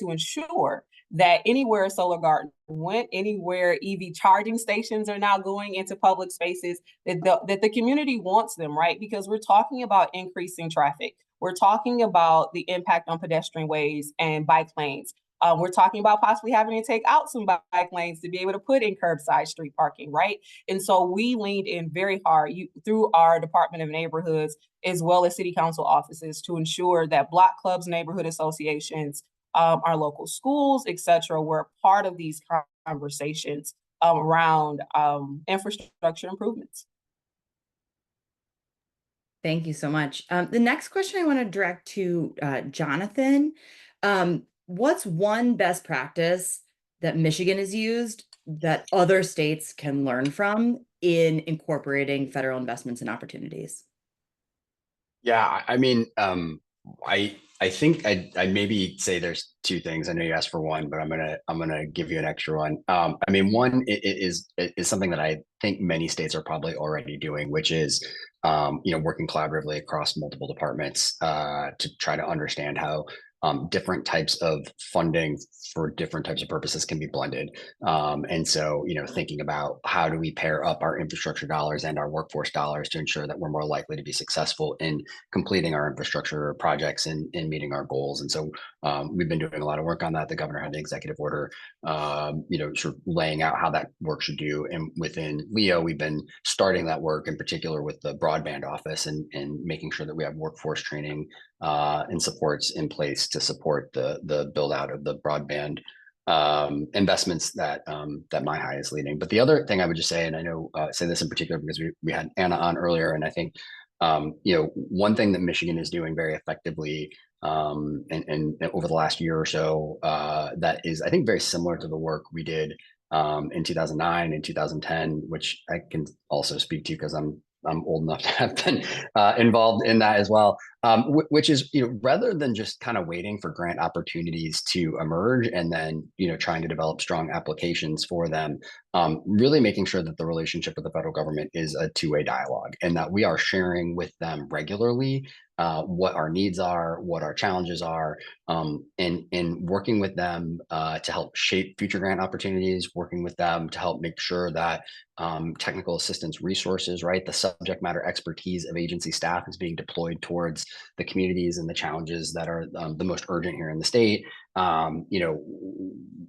ensure that anywhere a solar garden went, anywhere EV charging stations are now going into public spaces, that the community wants them, right? Because we're talking about increasing traffic. We're talking about the impact on pedestrian ways and bike lanes. We're talking about possibly having to take out some bike lanes to be able to put in curbside street parking, right? And so we leaned in very hard through our Department of Neighborhoods, as well as city council offices, to ensure that block clubs, neighborhood associations, our local schools, et cetera, were part of these conversations around infrastructure improvements.
Thank you so much. The next question I want to direct to Jonathan. What's one best practice that Michigan has used that other states can learn from in incorporating federal investments and opportunities?
Yeah, I mean, I think I maybe say there's two things. I know you asked for one, but I'm gonna give you an extra one. I mean, one is something that I think many states are probably already doing, which is working collaboratively across multiple departments to try to understand how different types of funding for different types of purposes can be blended. And so, thinking about how do we pair up our infrastructure dollars and our workforce dollars to ensure that we're more likely to be successful in completing our infrastructure projects and meeting our goals. And so we've been doing a lot of work on that. The governor had an executive order, sort of laying out how that work should do. And within LEO, we've been starting that work in particular with the broadband office and making sure that we have workforce training and supports in place to support the build out of the broadband investments that that MyHigh is leading. But the other thing I would just say, and I know say this in particular because we had Anna on earlier, and I think one thing that Michigan is doing very effectively and over the last year or so that is, I think, very similar to the work we did in 2009 and 2010, which I can also speak to because I'm old enough to have been involved in that as well, which is, rather than just kind of waiting for grant opportunities to emerge and then, trying to develop strong applications for them, really making sure that the relationship with the federal government is a two-way dialogue and that we are sharing with them regularly what our needs are, what our challenges are, and working with them to help shape future grant opportunities, working with them to help make sure that technical assistance resources, right, the subject matter expertise of agency staff is being deployed towards the communities and the challenges that are the most urgent here in the state.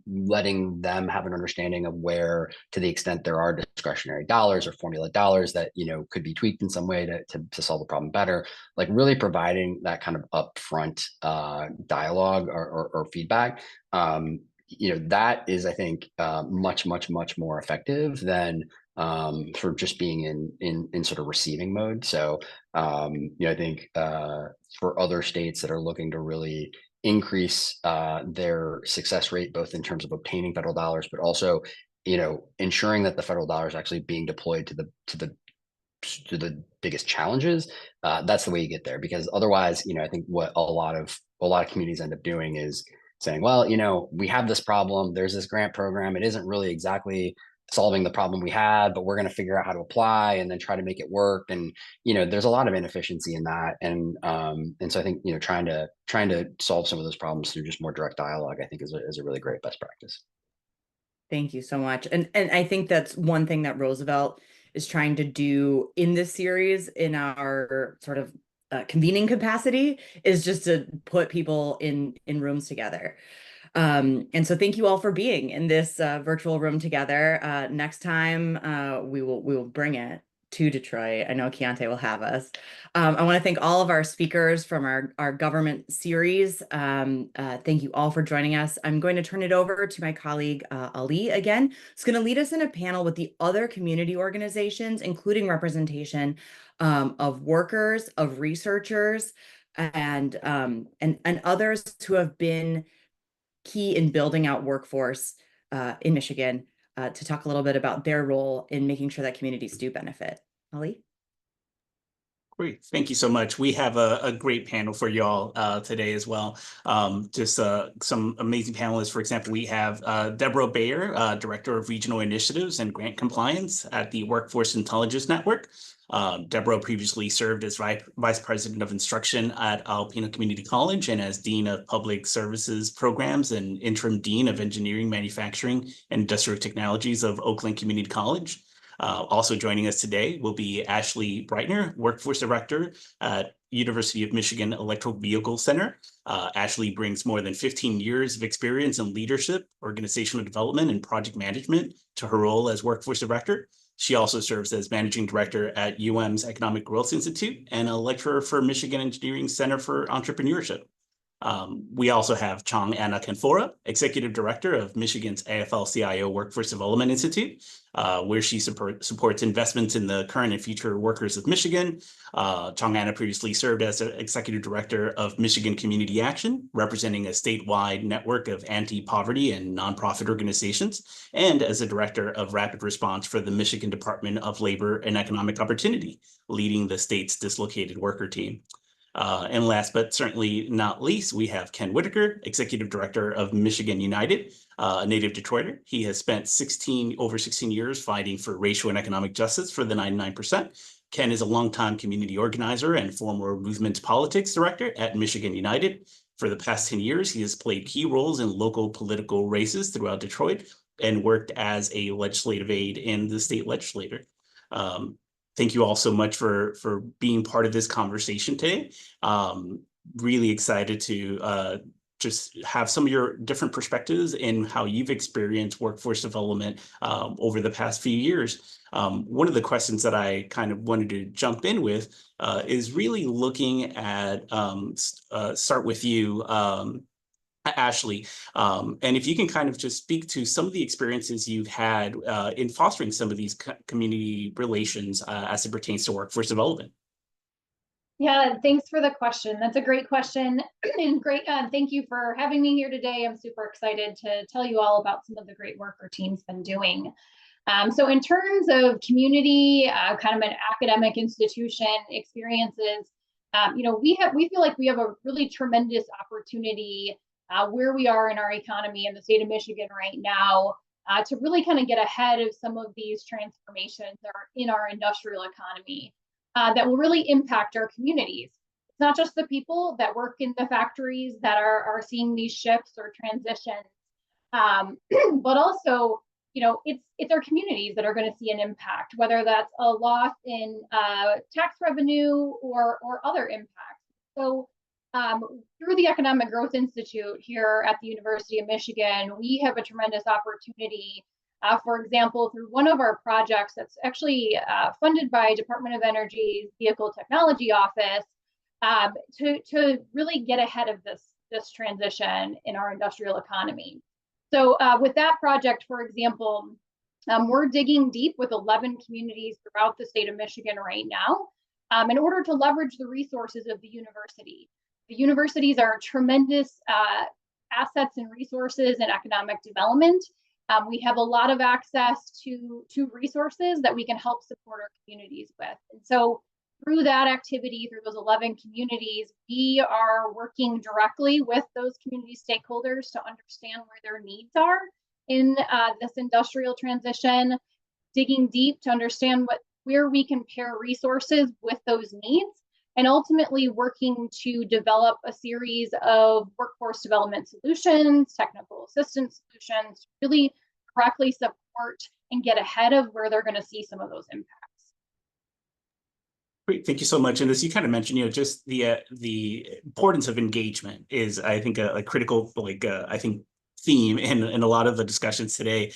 Letting them have an understanding of where, to the extent there are discretionary dollars or formula dollars that could be tweaked in some way to solve the problem better, like really providing that kind of upfront dialogue or feedback. That is, I think, much more effective than sort of just being in sort of receiving mode. So I think for other states that are looking to really increase their success rate, both in terms of obtaining federal dollars, but also, ensuring that the federal dollars are actually being deployed to the biggest challenges, that's the way you get there. Because otherwise, I think what a lot of communities end up doing is saying, well, we have this problem, there's this grant program, it isn't really exactly solving the problem we had, but we're going to figure out how to apply and then try to make it work. And there's a lot of inefficiency in that. And so I think trying to solve some of those problems through just more direct dialogue, I think is a really great best practice.
Thank you so much. And I think that's one thing that Roosevelt is trying to do in this series in our sort of convening capacity, is just to put people in rooms together. And so thank you all for being in this virtual room together. Next time we will bring it to Detroit. I know Keontae will have us. I want to thank all of our speakers from our government series. Thank you all for joining us. I'm going to turn it over to my colleague Ali again. Who's going to lead us in a panel with the other community organizations, including representation of workers, of researchers, and others who have been key in building out workforce in Michigan, to talk a little bit about their role in making sure that communities do benefit. Ali?
Great. Thank you so much. We have a great panel for y'all today as well. Just some amazing panelists. For example, we have Deborah Bayer, Director of Regional Initiatives and Grant Compliance at the Workforce Intelligence Network. Deborah previously served as Vice President of Instruction at Alpena Community College and as Dean of Public Services Programs and Interim Dean of Engineering, Manufacturing, and Industrial Technologies of Oakland Community College. Also joining us today will be Ashley Breitner, Workforce Director at University of Michigan Electric Vehicle Center. Ashley brings more than 15 years of experience in leadership, organizational development, and project management to her role as Workforce Director. She also serves as Managing Director at UM's Economic Growth Institute and a lecturer for Michigan Engineering Center for Entrepreneurship. We also have Chong Anna Kanfora, Executive Director of Michigan's AFL-CIO Workforce Development Institute, where she supports investments in the current and future workers of Michigan. Chong Anna previously served as Executive Director of Michigan Community Action, representing a statewide network of anti-poverty and nonprofit organizations, and as a Director of Rapid Response for the Michigan Department of Labor and Economic Opportunity, leading the state's dislocated worker team. And last but certainly not least, we have Ken Whitaker, Executive Director of Michigan United, a native Detroiter. He has spent over 16 years fighting for racial and economic justice for the 99%. Ken is a longtime community organizer and former Movement Politics Director at Michigan United. For the past 10 years, he has played key roles in local political races throughout Detroit and worked as a legislative aide in the state legislature. Thank you all so much for being part of this conversation today. Really excited to just have some of your different perspectives in how you've experienced workforce development over the past few years. One of the questions that I kind of wanted to jump in with is really looking at, start with you, Ashley, and if you can kind of just speak to some of the experiences you've had in fostering some of these community relations as it pertains to workforce development.
Yeah, thanks for the question. That's a great question. And great, thank you for having me here today. I'm super excited to tell you all about some of the great work our team's been doing. So in terms of community, kind of an academic institution experiences, we feel like we have a really tremendous opportunity where we are in our economy in the state of Michigan right now to really kind of get ahead of some of these transformations that are in our industrial economy that will really impact our communities. It's not just the people that work in the factories that are seeing these shifts or transitions, but also, it's our communities that are going to see an impact, whether that's a loss in tax revenue or other impacts. So through the Economic Growth Institute here at the University of Michigan, we have a tremendous opportunity, for example, through one of our projects that's actually funded by Department of Energy's Vehicle Technology Office, to really get ahead of this transition in our industrial economy. So with that project, for example, we're digging deep with 11 communities throughout the state of Michigan right now in order to leverage the resources of the university. The universities are tremendous assets and resources in economic development. We have a lot of access to resources that we can help support our communities with. And so through that activity, through those 11 communities, we are working directly with those community stakeholders to understand where their needs are in this industrial transition, digging deep to understand where we can pair resources with those needs, and ultimately working to develop a series of workforce development solutions, technical assistance solutions, to really directly support and get ahead of where they're going to see some of those impacts.
Great, thank you so much. And as you kind of mentioned, just the importance of engagement is, I think, a critical, I think, theme in a lot of the discussions today.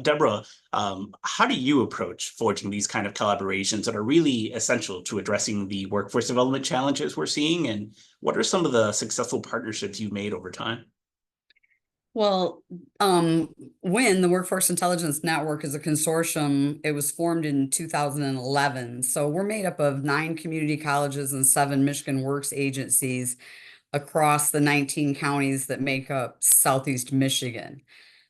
Deborah, how do you approach forging these kind of collaborations that are really essential to addressing the workforce development challenges we're seeing? And what are some of the successful partnerships you've made over time?
Well, WIN, the Workforce Intelligence Network, is a consortium. It was formed in 2011. So we're made up of 9 community colleges and 7 Michigan Works agencies across the 19 counties that make up Southeast Michigan.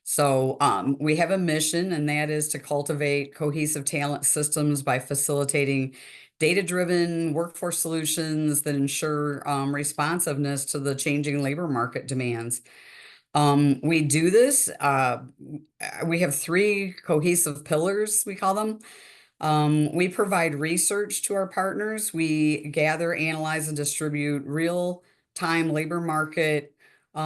So we have a mission, and that is to cultivate cohesive talent systems by facilitating data-driven workforce solutions that ensure responsiveness to the changing labor market demands. We do this. We have 3 cohesive pillars, we call them. We provide research to our partners. We gather, analyze, and distribute real-time labor market,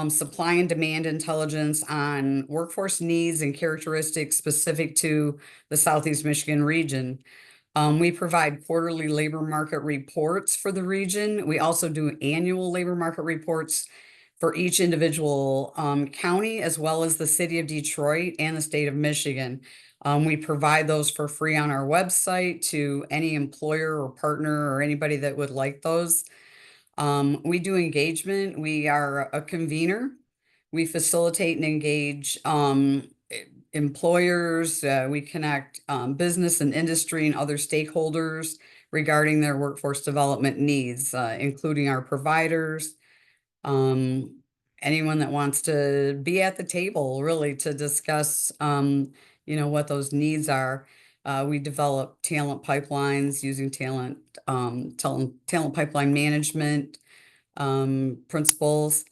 supply and demand intelligence on workforce needs and characteristics specific to the Southeast Michigan region. We provide quarterly labor market reports for the region. We also do annual labor market reports for each individual county, as well as the city of Detroit and the state of Michigan. We provide those for free on our website to any employer or partner or anybody that would like those. We do engagement. We are a convener. We facilitate and engage employers. We connect business and industry and other stakeholders regarding their workforce development needs, including our providers, anyone that wants to be at the table really to discuss, what those needs are. We develop talent pipelines using talent pipeline management principles.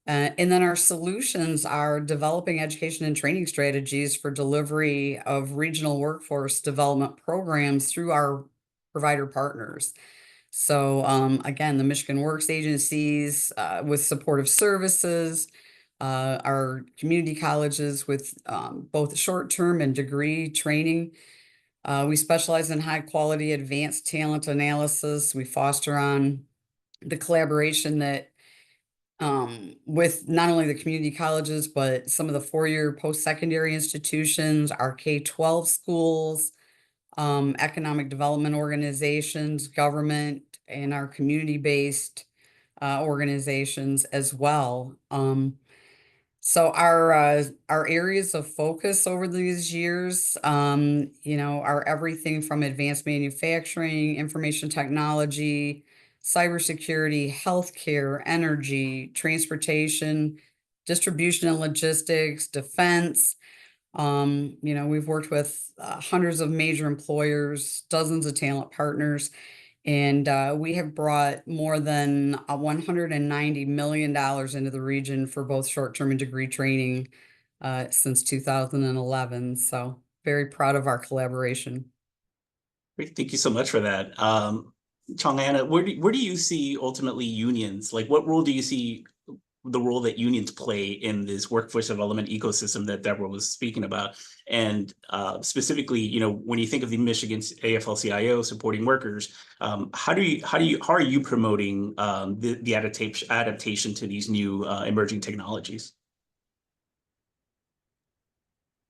And then our solutions are developing education and training strategies for delivery of regional workforce development programs through our provider partners. So again, the Michigan Works agencies with supportive services, our community colleges with both short-term and degree training. We specialize in high quality advanced talent analysis. We foster on the collaboration that with not only the community colleges, but some of the four-year post-secondary institutions, our K-12 schools, economic development organizations, government, and our community-based organizations as well. So our areas of focus over these years, are everything from advanced manufacturing, information technology, cybersecurity, healthcare, energy, transportation, distribution and logistics, defense. We've worked with hundreds of major employers, dozens of talent partners, and we have brought more than $190 million into the region for both short-term and degree training since 2011. So very proud of our collaboration.
Great. Thank you so much for that. Chong-Anna, where do you see ultimately unions? Like, what role do you see the role that unions play in this workforce development ecosystem that Deborah was speaking about? And specifically, when you think of the Michigan's AFL-CIO supporting workers, how are you promoting the adaptation to these new emerging technologies?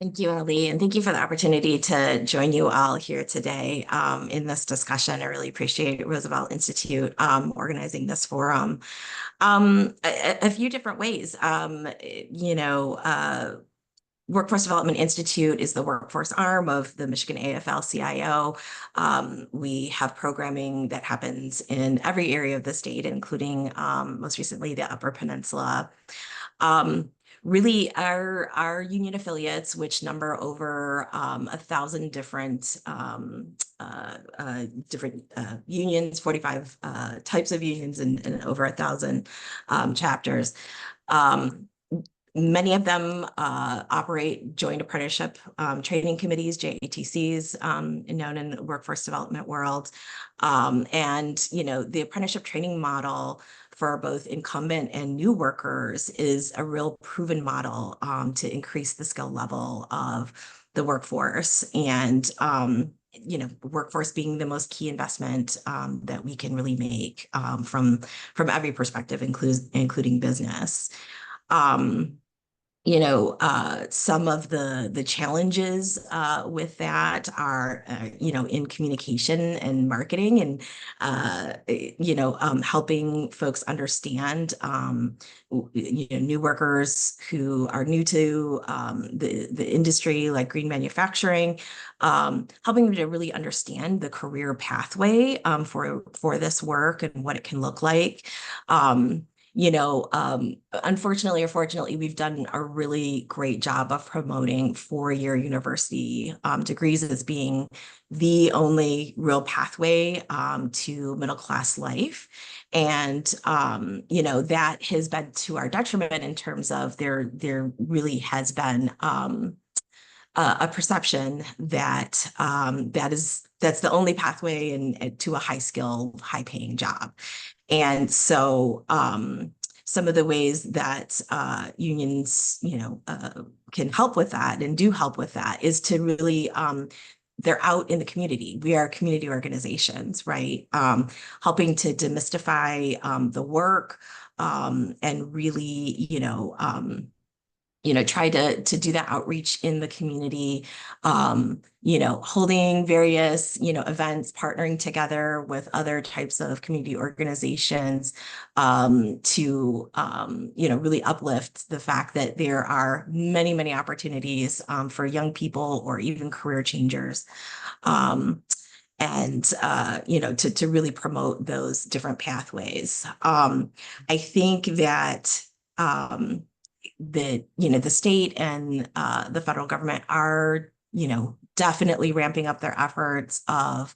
Thank you, Ali, and thank you for the opportunity to join you all here today in this discussion. I really appreciate Roosevelt Institute organizing this forum. A few different ways. Workforce Development Institute is the workforce arm of the Michigan AFL-CIO. We have programming that happens in every area of the state, including most recently the Upper Peninsula. Really, our union affiliates, which number over 1,000 different unions, 45 types of unions, and over 1,000 chapters. Many of them operate joint apprenticeship training committees, JATCs, known in the workforce development world. The apprenticeship training model for both incumbent and new workers is a real proven model to increase the skill level of the workforce, and workforce being the most key investment that we can really make from every perspective, including business. Some of the challenges with that are, in communication and marketing, and, helping folks understand, new workers who are new to the industry, like green manufacturing, helping them to really understand the career pathway for this work and what it can look like. Unfortunately or fortunately, we've done a really great job of promoting four-year university degrees as being the only real pathway to middle-class life. And, that has been to our detriment in terms of there really has been a perception that that's the only pathway to a high-skill, high-paying job. And so some of the ways that unions, can help with that and do help with that is to really, they're out in the community. We are community organizations, right? Helping to demystify the work and really, try to do that outreach in the community, holding various, events, partnering together with other types of community organizations to, really uplift the fact that there are many, many opportunities for young people or even career changers. And to really promote those different pathways. I think that the state and the federal government are, definitely ramping up their efforts of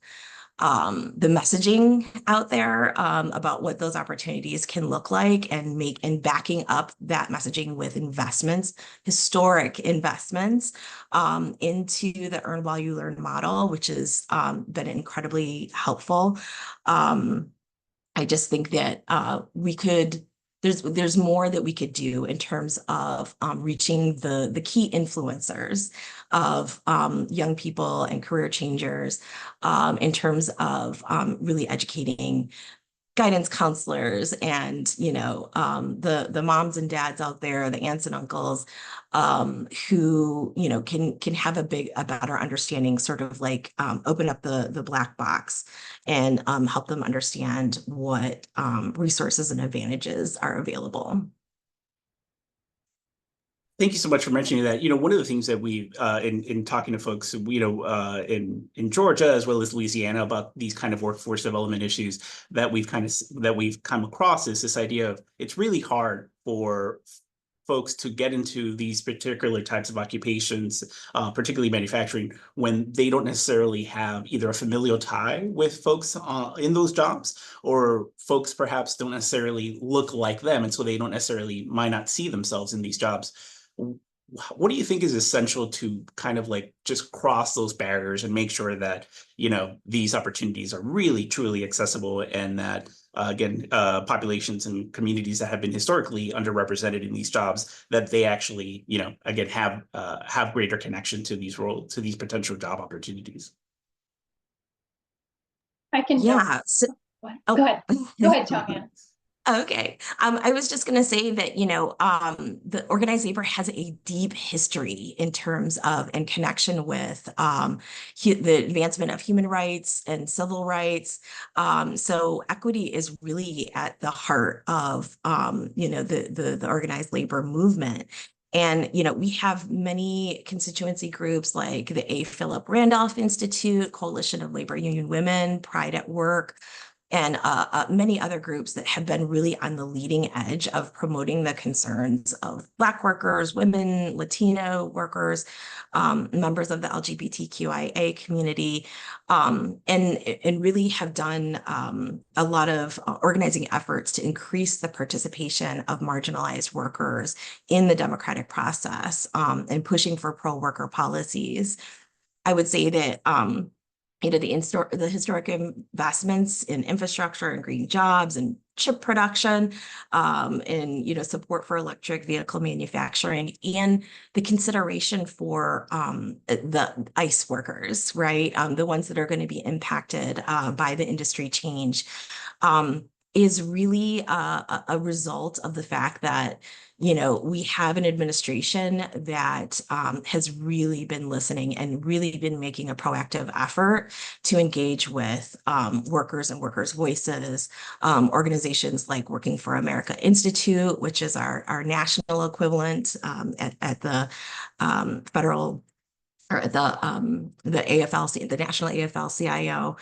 the messaging out there about what those opportunities can look like, and backing up that messaging with investments, historic investments into the earn while you learn model, which has been incredibly helpful. I just think that there's more that we could do in terms of reaching the key influencers of young people and career changers, in terms of really educating guidance counselors and the moms and dads out there, the aunts and uncles, who can have a better understanding, sort of like open up the black box and help them understand what resources and advantages are available.
Thank you so much for mentioning that. One of the things that we, in talking to folks, in Georgia as well as Louisiana about these kind of workforce development issues that we've come across is this idea of it's really hard for folks to get into these particular types of occupations, particularly manufacturing, when they don't necessarily have either a familial tie with folks in those jobs, or folks perhaps don't necessarily look like them, and so they might not see themselves in these jobs. What do you think is essential to kind of like just cross those barriers and make sure that, these opportunities are really, truly accessible, and that, populations and communities that have been historically underrepresented in these jobs, that they actually, have greater connection to these roles, to these potential job opportunities?
I can.
Yeah.
Go ahead. Go ahead, Tanya.
Okay. I was just going to say that, the organized labor has a deep history in terms of and connection with the advancement of human rights and civil rights. So equity is really at the heart of, the organized labor movement. And, we have many constituency groups like the A. Philip Randolph Institute, Coalition of Labor Union Women, Pride at Work, and many other groups that have been really on the leading edge of promoting the concerns of Black workers, women, Latino workers, members of the LGBTQIA community, and really have done a lot of organizing efforts to increase the participation of marginalized workers in the democratic process, and pushing for pro-worker policies. I would say that the historic investments in infrastructure and green jobs and chip production, and support for electric vehicle manufacturing, and the consideration for the ICE workers, right? The ones that are going to be impacted by the industry change, is really a result of the fact that we have an administration that has really been listening and really been making a proactive effort to engage with workers and workers' voices, organizations like Working for America Institute, which is our national equivalent at the federal, or the AFL, the National AFL-CIO.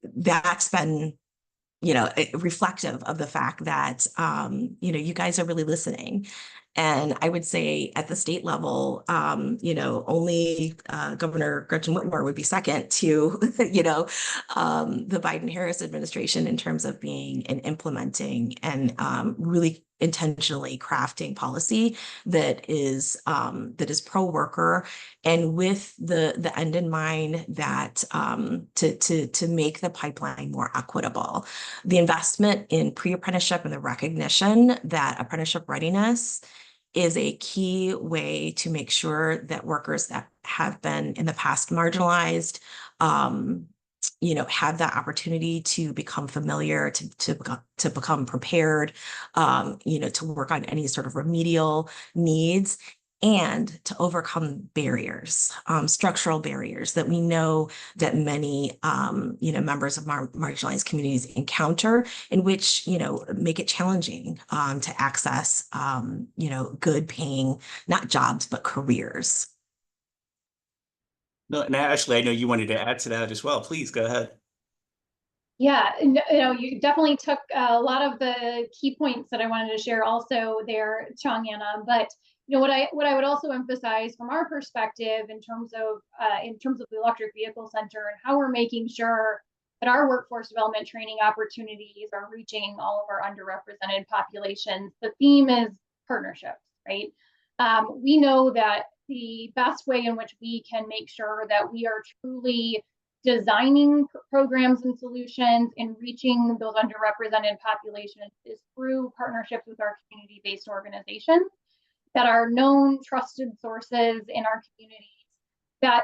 That's been reflective of the fact that, you guys are really listening. And I would say at the state level, only Governor Gretchen Whitmer would be second to, the Biden-Harris administration in terms of being and implementing and really intentionally crafting policy that is pro-worker, and with the end in mind that to make the pipeline more equitable. The investment in pre-apprenticeship and the recognition that apprenticeship readiness is a key way to make sure that workers that have been in the past marginalized, have that opportunity to become familiar, to become prepared, to work on any sort of remedial needs, and to overcome barriers, structural barriers that we know that many, members of marginalized communities encounter, in which, make it challenging to access, good paying, not jobs, but careers.
No, and Ashley, I know you wanted to add to that as well. Please go ahead.
Yeah, you definitely took a lot of the key points that I wanted to share also there, Chong-Anna. But what I would also emphasize from our perspective in terms of the Electric Vehicle Center and how we're making sure that our workforce development training opportunities are reaching all of our underrepresented populations. The theme is partnerships, right? We know that the best way in which we can make sure that we are truly designing programs and solutions and reaching those underrepresented populations is through partnerships with our community-based organizations that are known, trusted sources in our communities that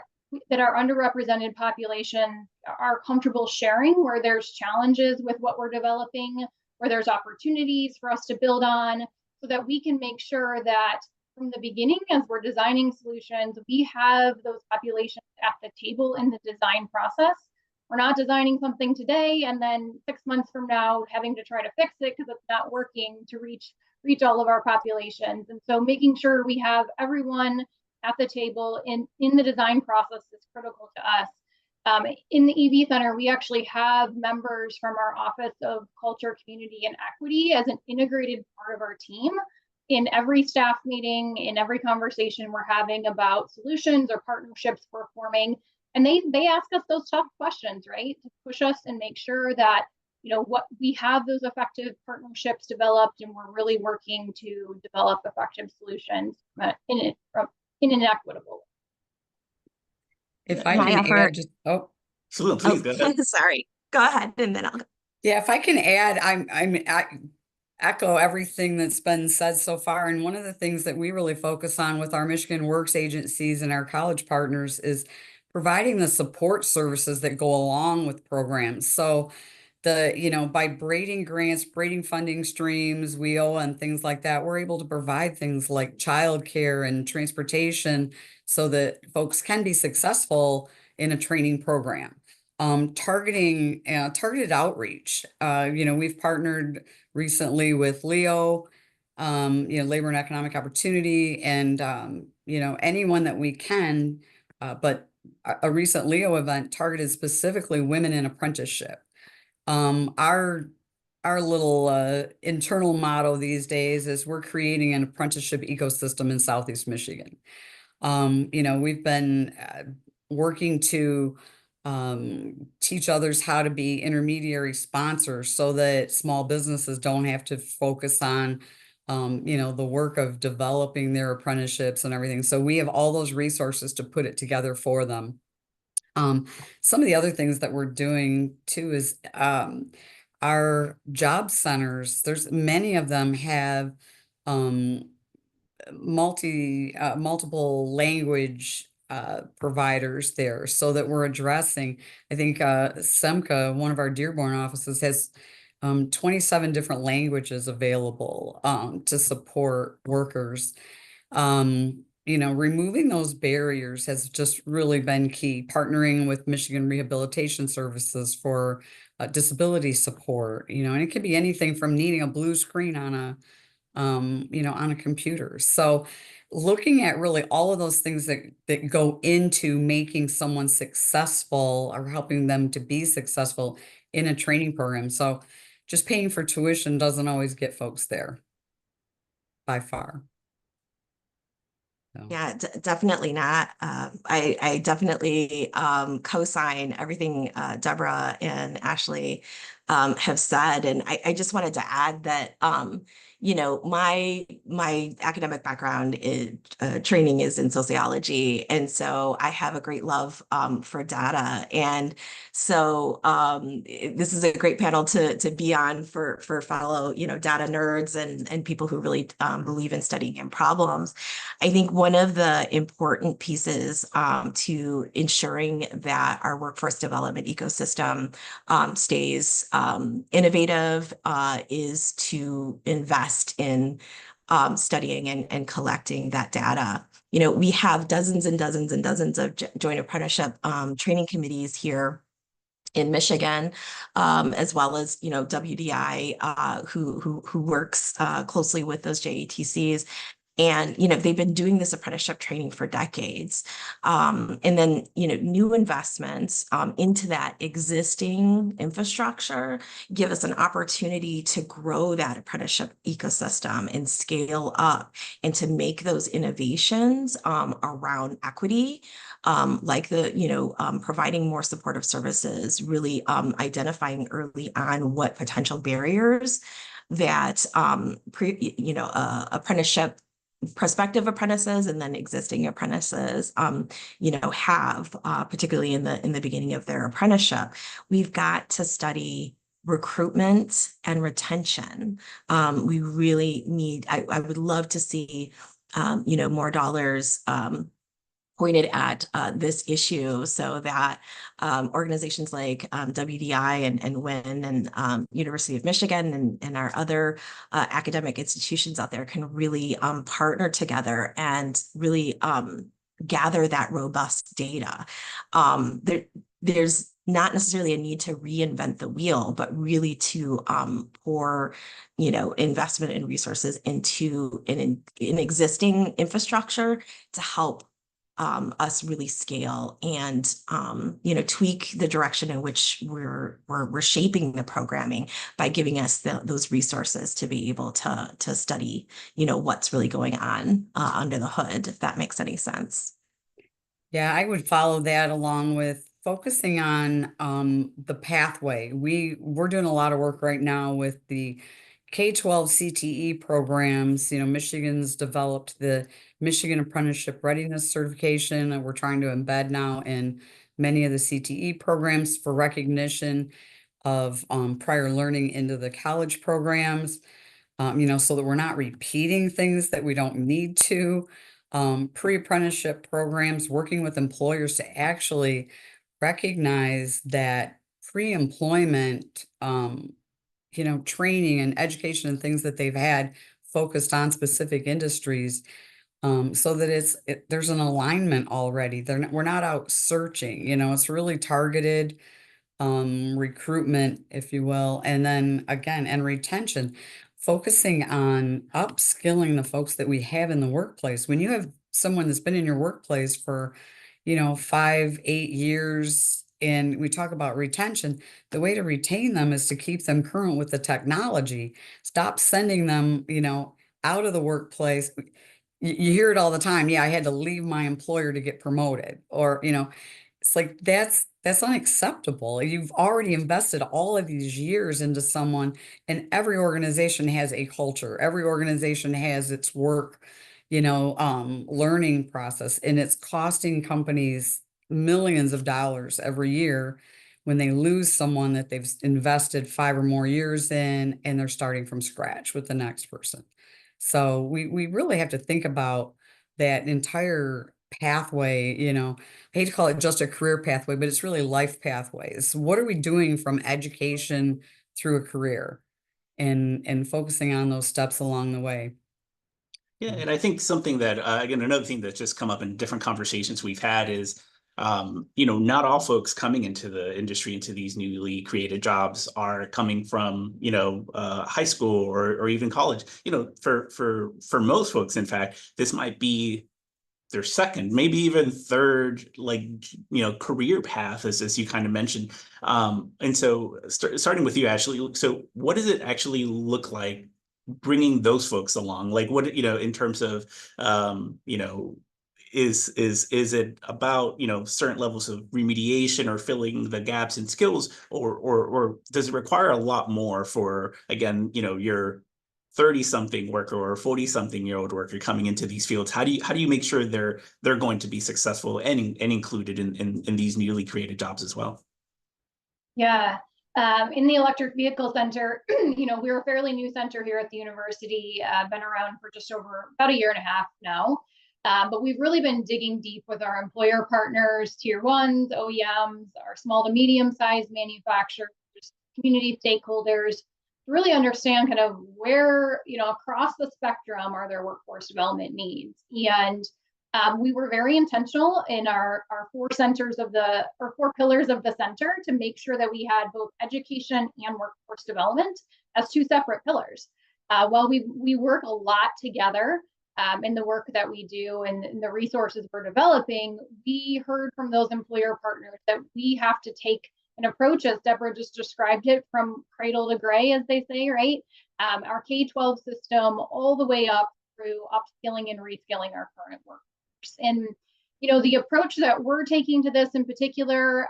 our underrepresented population are comfortable sharing, where there's challenges with what we're developing, where there's opportunities for us to build on, so that we can make sure that from the beginning, as we're designing solutions, we have those populations at the table in the design process. We're not designing something today and then 6 months from now having to try to fix it because it's not working to reach all of our populations. And so making sure we have everyone at the table in the design process is critical to us. In the EV Center, we actually have members from our Office of Culture, Community, and Equity as an integrated part of our team. In every staff meeting, in every conversation we're having about solutions or partnerships we're forming, and they ask us those tough questions, right, to push us and make sure that what we have those effective partnerships developed, and we're really working to develop effective solutions in an equitable way.
If I can add, just
please go ahead.
Sorry, go ahead, and then I'll go.
Yeah, if I can add, I echo everything that's been said so far. And one of the things that we really focus on with our Michigan Works agencies and our college partners is providing the support services that go along with programs. So by braiding grants, braiding funding streams, WIO and things like that, we're able to provide things like childcare and transportation so that folks can be successful in a training program. Targeted outreach. We've partnered recently with Leo, Labor and Economic Opportunity, and anyone that we can. But a recent Leo event targeted specifically women in apprenticeship. Our little internal motto these days is we're creating an apprenticeship ecosystem in Southeast Michigan. We've been working to teach others how to be intermediary sponsors so that small businesses don't have to focus on, the work of developing their apprenticeships and everything. So we have all those resources to put it together for them. Some of the other things that we're doing too is our job centers. There's many of them have multiple language providers there, so that we're addressing, I think SEMCA, one of our Dearborn offices, has 27 different languages available to support workers. Removing those barriers has just really been key. Partnering with Michigan Rehabilitation Services for disability support, and it could be anything from needing a blue screen on a computer. So looking at really all of those things that go into making someone successful or helping them to be successful in a training program. So just paying for tuition doesn't always get folks there by far. So.
Yeah, definitely not. I definitely co-sign everything Deborah and Ashley have said. And I just wanted to add that, you know, my academic background is training is in sociology, and so I have a great love for data. And so this is a great panel to be on for fellow, you know, data nerds and people who really believe in studying in problems. I think one of the important pieces to ensuring that our workforce development ecosystem stays innovative is to invest in studying and collecting that data. You know, we have dozens and dozens and dozens of joint apprenticeship training committees here in Michigan, as well as, you know, WDI, who works closely with those JATCs. And, you know, they've been doing this apprenticeship training for decades. And then, you know, new investments into that existing infrastructure give us an opportunity to grow that apprenticeship ecosystem and scale up and to make those innovations around equity, like providing more supportive services, really identifying early on what potential barriers that apprenticeship prospective apprentices and then existing apprentices, have, particularly in the beginning of their apprenticeship. We've got to study recruitment and retention. We really need, I would love to see, more dollars pointed at this issue so that organizations like WDI and WIN and University of Michigan and our other academic institutions out there can really partner together and really gather that robust data. There's not necessarily a need to reinvent the wheel, but really to pour, investment and resources into an existing infrastructure to help us really scale and tweak the direction in which we're shaping the programming by giving us those resources to be able to study what's really going on under the hood, if that makes any sense.
Yeah, I would follow that along with focusing on the pathway. We're doing a lot of work right now with the K-12 CTE programs. Michigan's developed the Michigan Apprenticeship Readiness Certification that we're trying to embed now in many of the CTE programs for recognition of prior learning into the college programs, so that we're not repeating things that we don't need to. Pre-apprenticeship programs, working with employers to actually recognize that pre-employment training and education and things that they've had focused on specific industries, so that there's an alignment already. We're not out searching, it's really targeted recruitment, if you will. And then again, and retention, focusing on upskilling the folks that we have in the workplace. When you have someone that's been in your workplace for, 5, 8 years, and we talk about retention, the way to retain them is to keep them current with the technology. Stop sending them, out of the workplace. You hear it all the time. Yeah, I had to leave my employer to get promoted, or, it's like, that's unacceptable. You've already invested all of these years into someone, and every organization has a culture. Every organization has its work, learning process, and it's costing companies millions of dollars every year when they lose someone that they've invested 5 or more years in, and they're starting from scratch with the next person. So we really have to think about that entire pathway. I hate to call it just a career pathway, but it's really life pathways. What are we doing from education through a career, and focusing on those steps along the way?
Yeah, and I think something that, again, another thing that's just come up in different conversations we've had is, not all folks coming into the industry, into these newly created jobs, are coming from, high school or even college. For most folks, in fact, this might be their second, maybe even third, career path, as you kind of mentioned. And so starting with you, Ashley, so what does it actually look like bringing those folks along? Like what, in terms of, is it about, certain levels of remediation or filling the gaps in skills, or does it require a lot more for, again, your 30-something worker or 40-something-year-old worker coming into these fields? How do you make sure they're going to be successful and included in these newly created jobs as well?
Yeah. In the electric vehicle center, we're a fairly new center here at the university, been around for just over about a year and a half now. But we've really been digging deep with our employer partners, tier ones, OEMs, our small to medium sized manufacturers, community stakeholders, to really understand kind of where, across the spectrum are their workforce development needs. And we were very intentional in our four pillars of the center to make sure that we had both education and workforce development as two separate pillars. While we work a lot together in the work that we do and the resources we're developing, we heard from those employer partners that we have to take an approach, as Deborah just described it, from cradle to gray, as they say, right? Our K-12 system all the way up through upskilling and reskilling our current workforce. And, the approach that we're taking to this in particular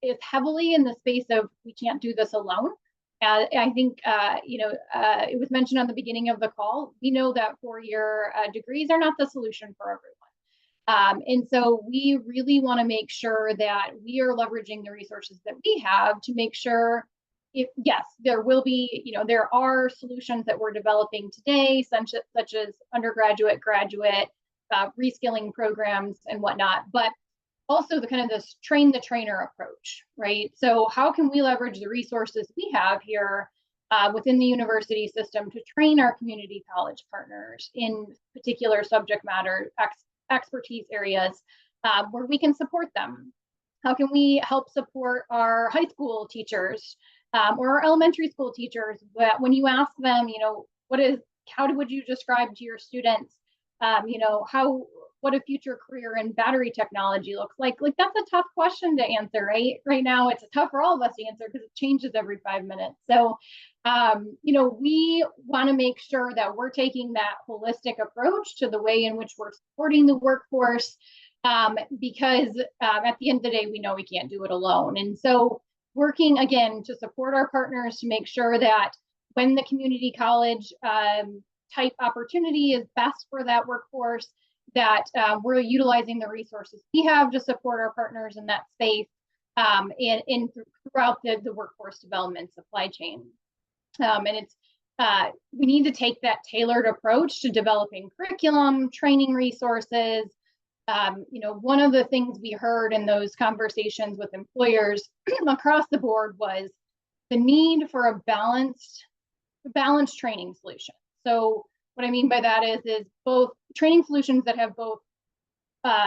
is heavily in the space of we can't do this alone. I think, it was mentioned on the beginning of the call, we know that four-year degrees are not the solution for everyone. And so we really want to make sure that we are leveraging the resources that we have to make sure yes, there will be, there are solutions that we're developing today, such as undergraduate, graduate, reskilling programs and whatnot, but also the kind of this train the trainer approach, right? So how can we leverage the resources we have here within the university system to train our community college partners in particular subject matter expertise areas where we can support them? How can we help support our high school teachers or our elementary school teachers when you ask them, how would you describe to your students, what a future career in battery technology looks like? Like, that's a tough question to answer, right? Right now, it's tough for all of us to answer because it changes every 5 minutes. So, we want to make sure that we're taking that holistic approach to the way in which we're supporting the workforce, because at the end of the day, we know we can't do it alone. And so working, again, to support our partners to make sure that when the community college type opportunity is best for that workforce, that we're utilizing the resources we have to support our partners in that space and throughout the workforce development supply chain. And it's we need to take that tailored approach to developing curriculum, training resources. One of the things we heard in those conversations with employers across the board was the need for a balanced training solution. So what I mean by that is both training solutions that have both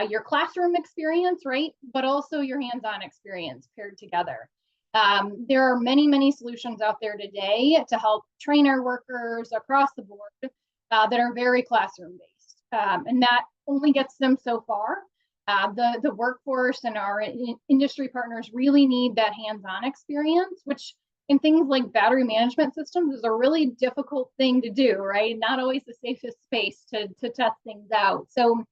your classroom experience, right, but also your hands-on experience paired together. There are many, many solutions out there today to help train our workers across the board that are very classroom-based, and that only gets them so far. The workforce and our industry partners really need that hands-on experience, which in things like battery management systems is a really difficult thing to do, right? Not always the safest space to test things out. So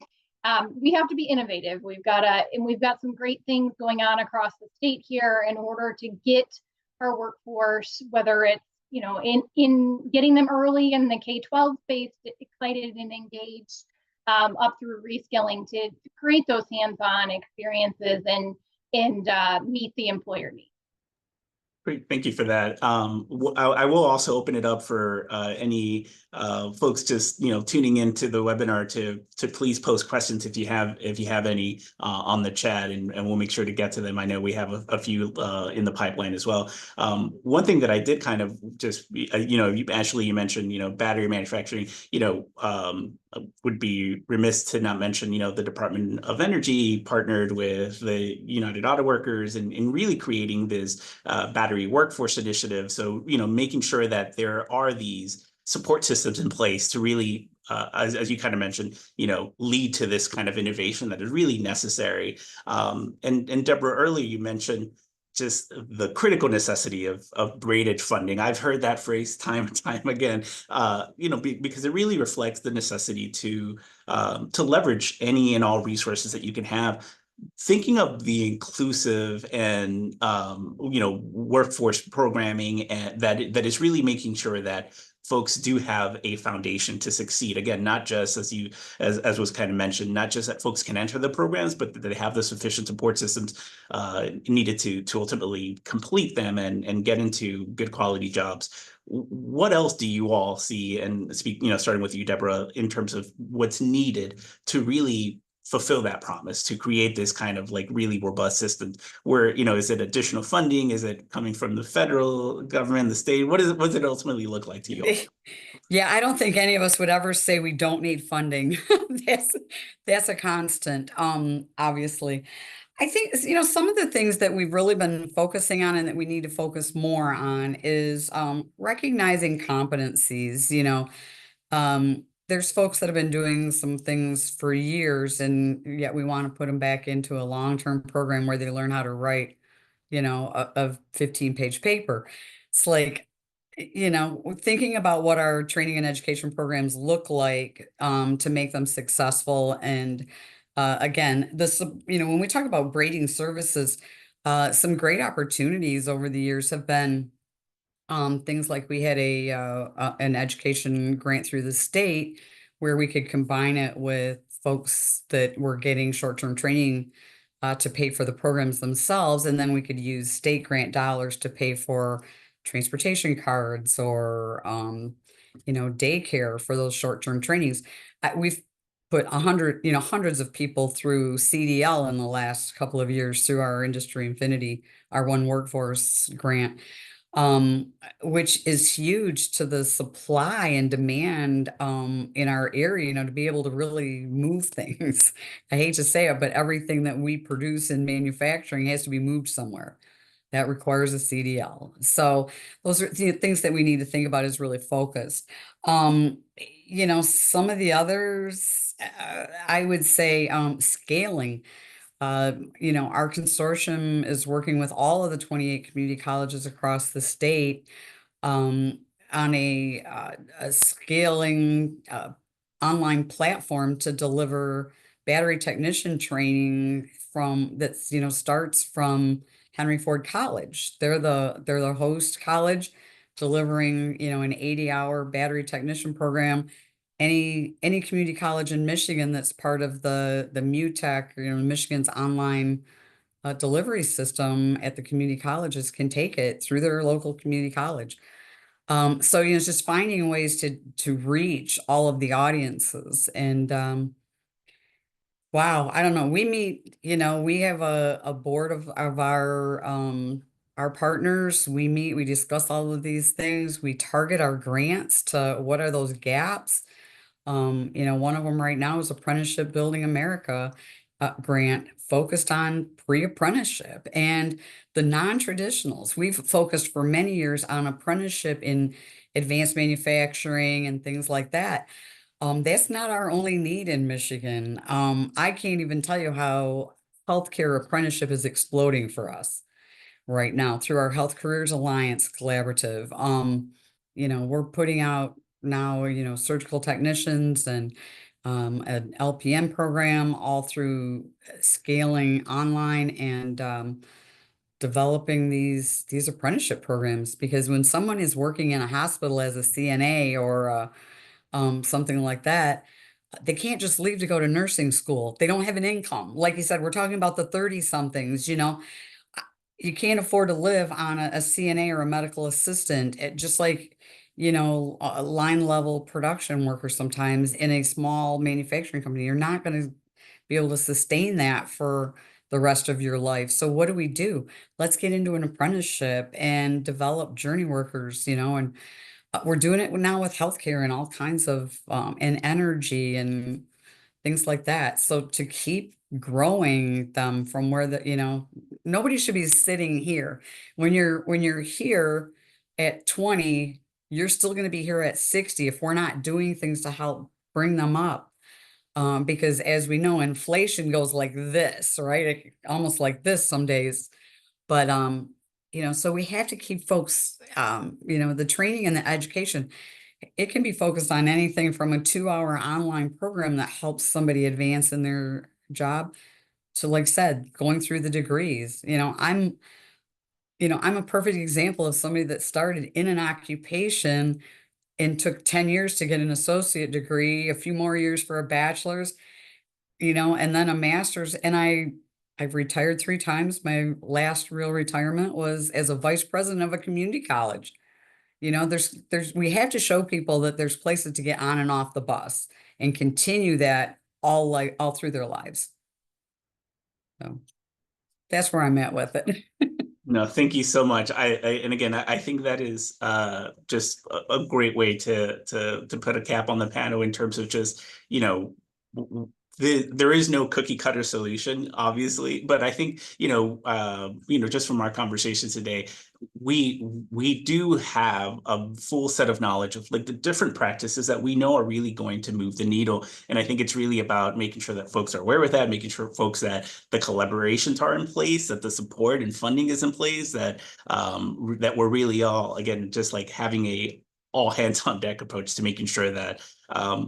we have to be innovative. We've got some great things going on across the state here in order to get our workforce, whether it's in getting them early in the K-12 space, excited and engaged, up through reskilling to create those hands-on experiences and meet the employer needs.
Great, thank you for that. I will also open it up for any folks just tuning into the webinar to please post questions if you have any on the chat, and we'll make sure to get to them. I know we have a few in the pipeline as well. One thing that I did kind of just Ashley, you mentioned battery manufacturing. Would be remiss to not mention the Department of Energy partnered with the United Auto Workers and really creating this battery workforce initiative. So making sure that there are these support systems in place to really as you kind of mentioned lead to this kind of innovation that is really necessary. And Deborah, earlier you mentioned just the critical necessity of braided funding. I've heard that phrase time and time again, because it really reflects the necessity to leverage any and all resources that you can have. Thinking of the inclusive and workforce programming and that is really making sure that folks do have a foundation to succeed. Again, not just as was kind of mentioned, not just that folks can enter the programs, but that they have the sufficient support systems needed to ultimately complete them and get into good quality jobs. What else do you all see, and speak, starting with you, Deborah, in terms of what's needed to really fulfill that promise, to create this kind of like really robust system where, is it additional funding? Is it coming from the federal government, the state? What does it ultimately look like to you all?
Yeah, I don't think any of us would ever say we don't need funding. That's a constant, obviously. I think, some of the things that we've really been focusing on and that we need to focus more on is recognizing competencies. There's folks that have been doing some things for years, and yet we want to put them back into a long-term program where they learn how to write, a 15-page paper. It's like, thinking about what our training and education programs look like to make them successful. And again, when we talk about braiding services, some great opportunities over the years have been things like we had an education grant through the state where we could combine it with folks that were getting short-term training to pay for the programs themselves, and then we could use state grant dollars to pay for transportation cards or daycare for those short-term trainings. We've put hundreds of people through CDL in the last couple of years through our Industry Infinity, our One Workforce grant, which is huge to the supply and demand in our area, to be able to really move things. I hate to say it, but everything that we produce in manufacturing has to be moved somewhere. That requires a CDL. So those are things that we need to think about is really focused. Some of the others, I would say scaling. Our consortium is working with all of the 28 community colleges across the state on a scaling online platform to deliver battery technician training starts from Henry Ford College. They're the host college delivering, an 80-hour battery technician program. Any community college in Michigan that's part of the MUTEC, Michigan's online delivery system at the community colleges can take it through their local community college. So it's just finding ways to reach all of the audiences. And wow, I don't know. We meet, we have a board of our partners. We meet, we discuss all of these things. We target our grants to what are those gaps. One of them right now is Apprenticeship Building America grant focused on pre-apprenticeship and the non-traditionals. We've focused for many years on apprenticeship in advanced manufacturing and things like that. That's not our only need in Michigan. I can't even tell you how healthcare apprenticeship is exploding for us right now through our Health Careers Alliance collaborative. We're putting out now, surgical technicians and an LPN program all through scaling online and developing these apprenticeship programs. Because when someone is working in a hospital as a CNA or something like that, they can't just leave to go to nursing school. They don't have an income. Like you said, we're talking about the 30-somethings, you can't afford to live on a CNA or a medical assistant, just like, a line level production worker sometimes in a small manufacturing company. You're not going to be able to sustain that for the rest of your life. So what do? Let's get into an apprenticeship and develop journey workers, and we're doing it now with healthcare and all kinds of, and energy and things like that. So to keep growing them from where nobody should be sitting here. When you're here at 20, you're still going to be here at 60 if we're not doing things to help bring them up. Because as we know, inflation goes like this, right? Almost like this some days. But, so we have to keep folks, the training and the education, it can be focused on anything from a 2-hour online program that helps somebody advance in their job to, like I said, going through the degrees. I'm a perfect example of somebody that started in an occupation and took 10 years to get an associate degree, a few more years for a bachelor's, and then a master's. And I've retired 3 times. My last real retirement was as a vice president of a community college. We have to show people that there's places to get on and off the bus and continue that all through their lives. So that's where I'm at with it.
No, thank you so much. And again, I think that is just a great way to put a cap on the panel in terms of just, there is no cookie cutter solution, obviously, but I think, just from our conversation today, we do have a full set of knowledge of like the different practices that we know are really going to move the needle. And I think it's really about making sure that folks are aware with that, making sure folks that the collaborations are in place, that the support and funding is in place, that that we're really all, again, just like having a all hands on deck approach to making sure that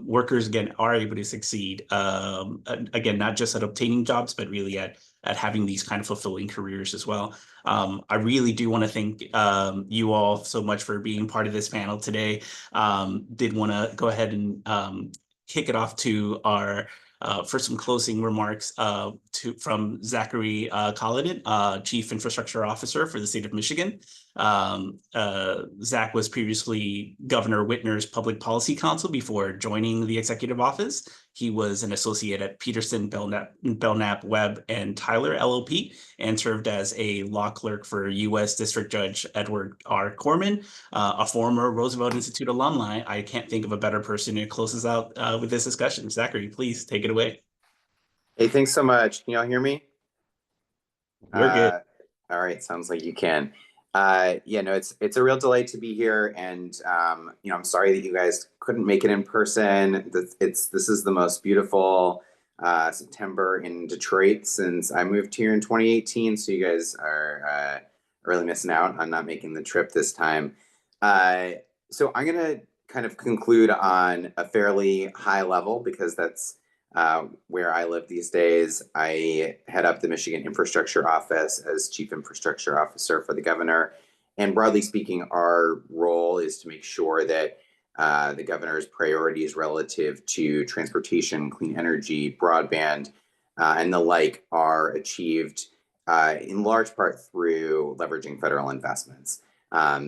workers, again, are able to succeed, again, not just at obtaining jobs, but really at having these kind of fulfilling careers as well. I really do want to thank you all so much for being part of this panel today. Did want to go ahead and kick it off to our for some closing remarks from Zachary Collidan, Chief Infrastructure Officer for the state of Michigan. Zach was previously Governor Whitner's Public Policy Counsel before joining the executive office. He was an associate at Peterson, Belknap, Webb, and Tyler LLP, and served as a law clerk for U.S. District Judge Edward R. Corman, a former Roosevelt Institute alumni. I can't think of a better person to close us out with this discussion. Zachary, please take it away.
Hey, thanks so much. Can y'all hear me?
We're good.
All right, sounds like you can. It's a real delight to be here, and I'm sorry that you guys couldn't make it in person. This is the most beautiful September in Detroit since I moved here in 2018. So you guys are really missing out on not making the trip this time. So I'm gonna kind of conclude on a fairly high level because that's where I live these days. I head up the Michigan Infrastructure Office as Chief Infrastructure Officer for the governor. And broadly speaking, our role is to make sure that the governor's priorities relative to transportation, clean energy, broadband, and the like are achieved in large part through leveraging federal investments.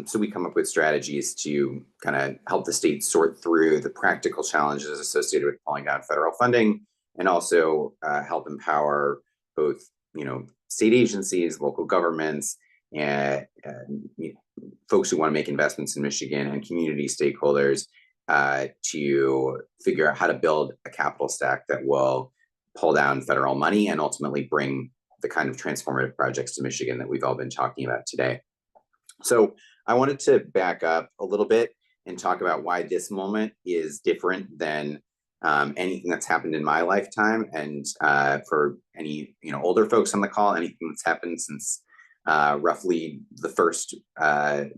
So we come up with strategies to kind of help the state sort through the practical challenges associated with pulling down federal funding, and also help empower both, state agencies, local governments, and folks who want to make investments in Michigan, and community stakeholders to figure out how to build a capital stack that will pull down federal money and ultimately bring the kind of transformative projects to Michigan that we've all been talking about today. So I wanted to back up a little bit and talk about why this moment is different than anything that's happened in my lifetime. And for any older folks on the call, anything that's happened since roughly the first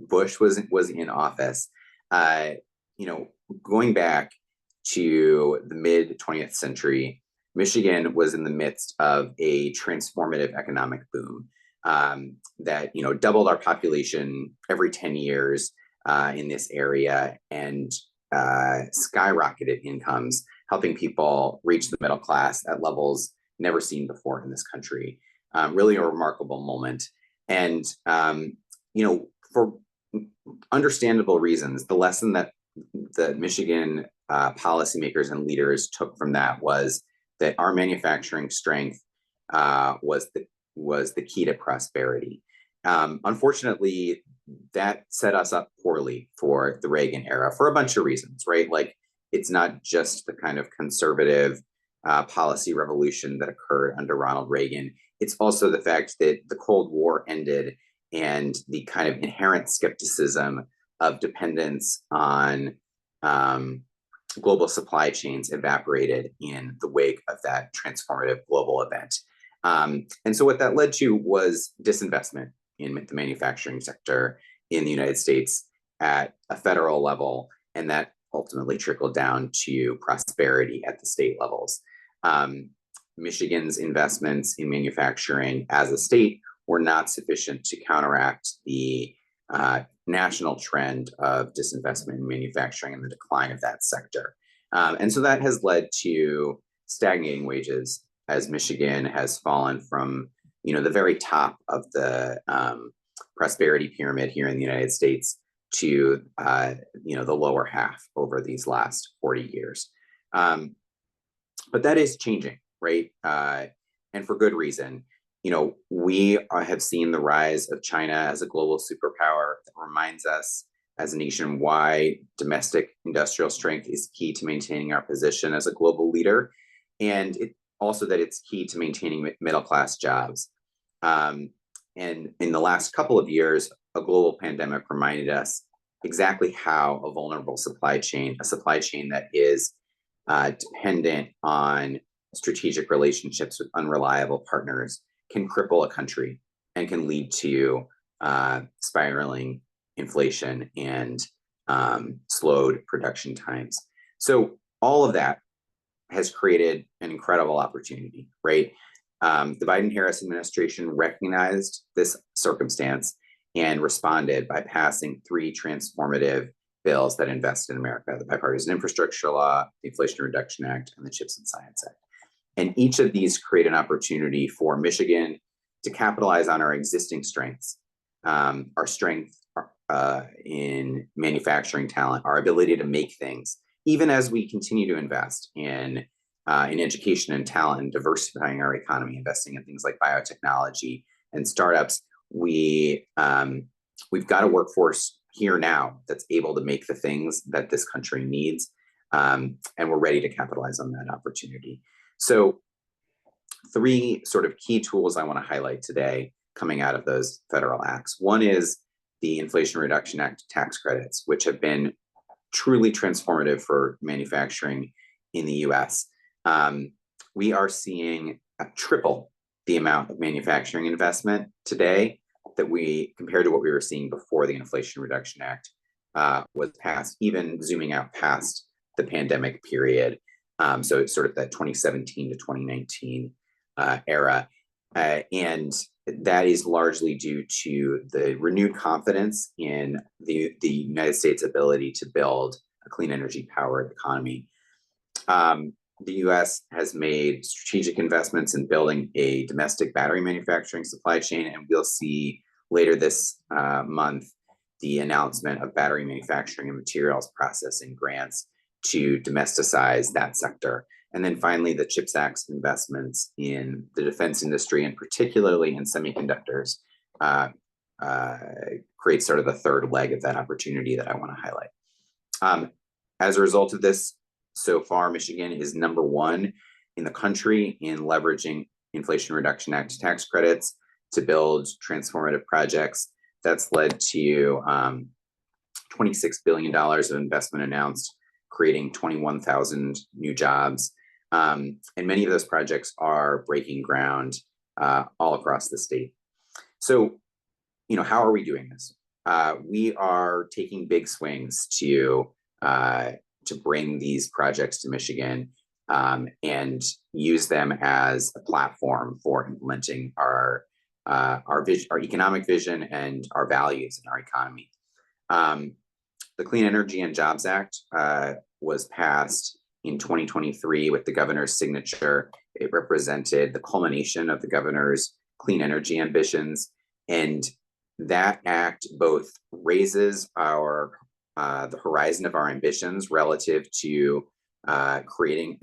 Bush was in office. Going back to the mid 20th century, Michigan was in the midst of a transformative economic boom. That doubled our population every 10 years in this area, and skyrocketed incomes, helping people reach the middle class at levels never seen before in this country. Really a remarkable moment. And for understandable reasons, the lesson that the Michigan policymakers and leaders took from that was that our manufacturing strength was the key to prosperity. Unfortunately, that set us up poorly for the Reagan era for a bunch of reasons, right? Like, it's not just the kind of conservative policy revolution that occurred under Ronald Reagan. It's also the fact that the Cold War ended, and the kind of inherent skepticism of dependence on global supply chains evaporated in the wake of that transformative global event. And so what that led to was disinvestment in the manufacturing sector in the United States at a federal level, and that ultimately trickled down to prosperity at the state levels. Michigan's investments in manufacturing as a state were not sufficient to counteract the national trend of disinvestment in manufacturing and the decline of that sector. And so that has led to stagnating wages as Michigan has fallen from, the very top of the prosperity pyramid here in the United States to, the lower half over these last 40 years. But that is changing, right? And for good reason. We have seen the rise of China as a global superpower that reminds us as a nation why domestic industrial strength is key to maintaining our position as a global leader. And also that it's key to maintaining middle-class jobs. And in the last couple of years, a global pandemic reminded us exactly how a vulnerable supply chain, a supply chain that is dependent on strategic relationships with unreliable partners, can cripple a country and can lead to spiraling inflation and slowed production times. So all of that has created an incredible opportunity, right? The Biden-Harris administration recognized this circumstance and responded by passing 3 transformative bills that invest in America: the Bipartisan Infrastructure Law, the Inflation Reduction Act, and the CHIPS and Science Act. And each of these create an opportunity for Michigan to capitalize on our existing strengths, our strength in manufacturing talent, our ability to make things, even as we continue to invest in education and talent and diversifying our economy, investing in things like biotechnology and startups. We've got a workforce here now that's able to make the things that this country needs, and we're ready to capitalize on that opportunity. So 3 sort of key tools I want to highlight today coming out of those federal acts. One is the Inflation Reduction Act tax credits, which have been truly transformative for manufacturing in the US. We are seeing triple the amount of manufacturing investment today that compared to what we were seeing before the Inflation Reduction Act was passed, even zooming out past the pandemic period. So it's sort of that 2017 to 2019 era. And that is largely due to the renewed confidence in the United States' ability to build a clean energy powered economy. The US has made strategic investments in building a domestic battery manufacturing supply chain, and we'll see later this month the announcement of battery manufacturing and materials processing grants to domesticize that sector. And then finally, the CHIPS Act's investments in the defense industry, and particularly in semiconductors, creates sort of the third leg of that opportunity that I want to highlight. As a result of this, so far, Michigan is number 1 in the country in leveraging Inflation Reduction Act tax credits to build transformative projects. That's led to $26 billion of investment announced, creating 21,000 new jobs. And many of those projects are breaking ground all across the state. So, how are we doing this? We are taking big swings to bring these projects to Michigan and use them as a platform for implementing our economic vision and our values in our economy. The Clean Energy and Jobs Act was passed in 2023 with the governor's signature. It represented the culmination of the governor's clean energy ambitions, and that act both raises the horizon of our ambitions relative to creating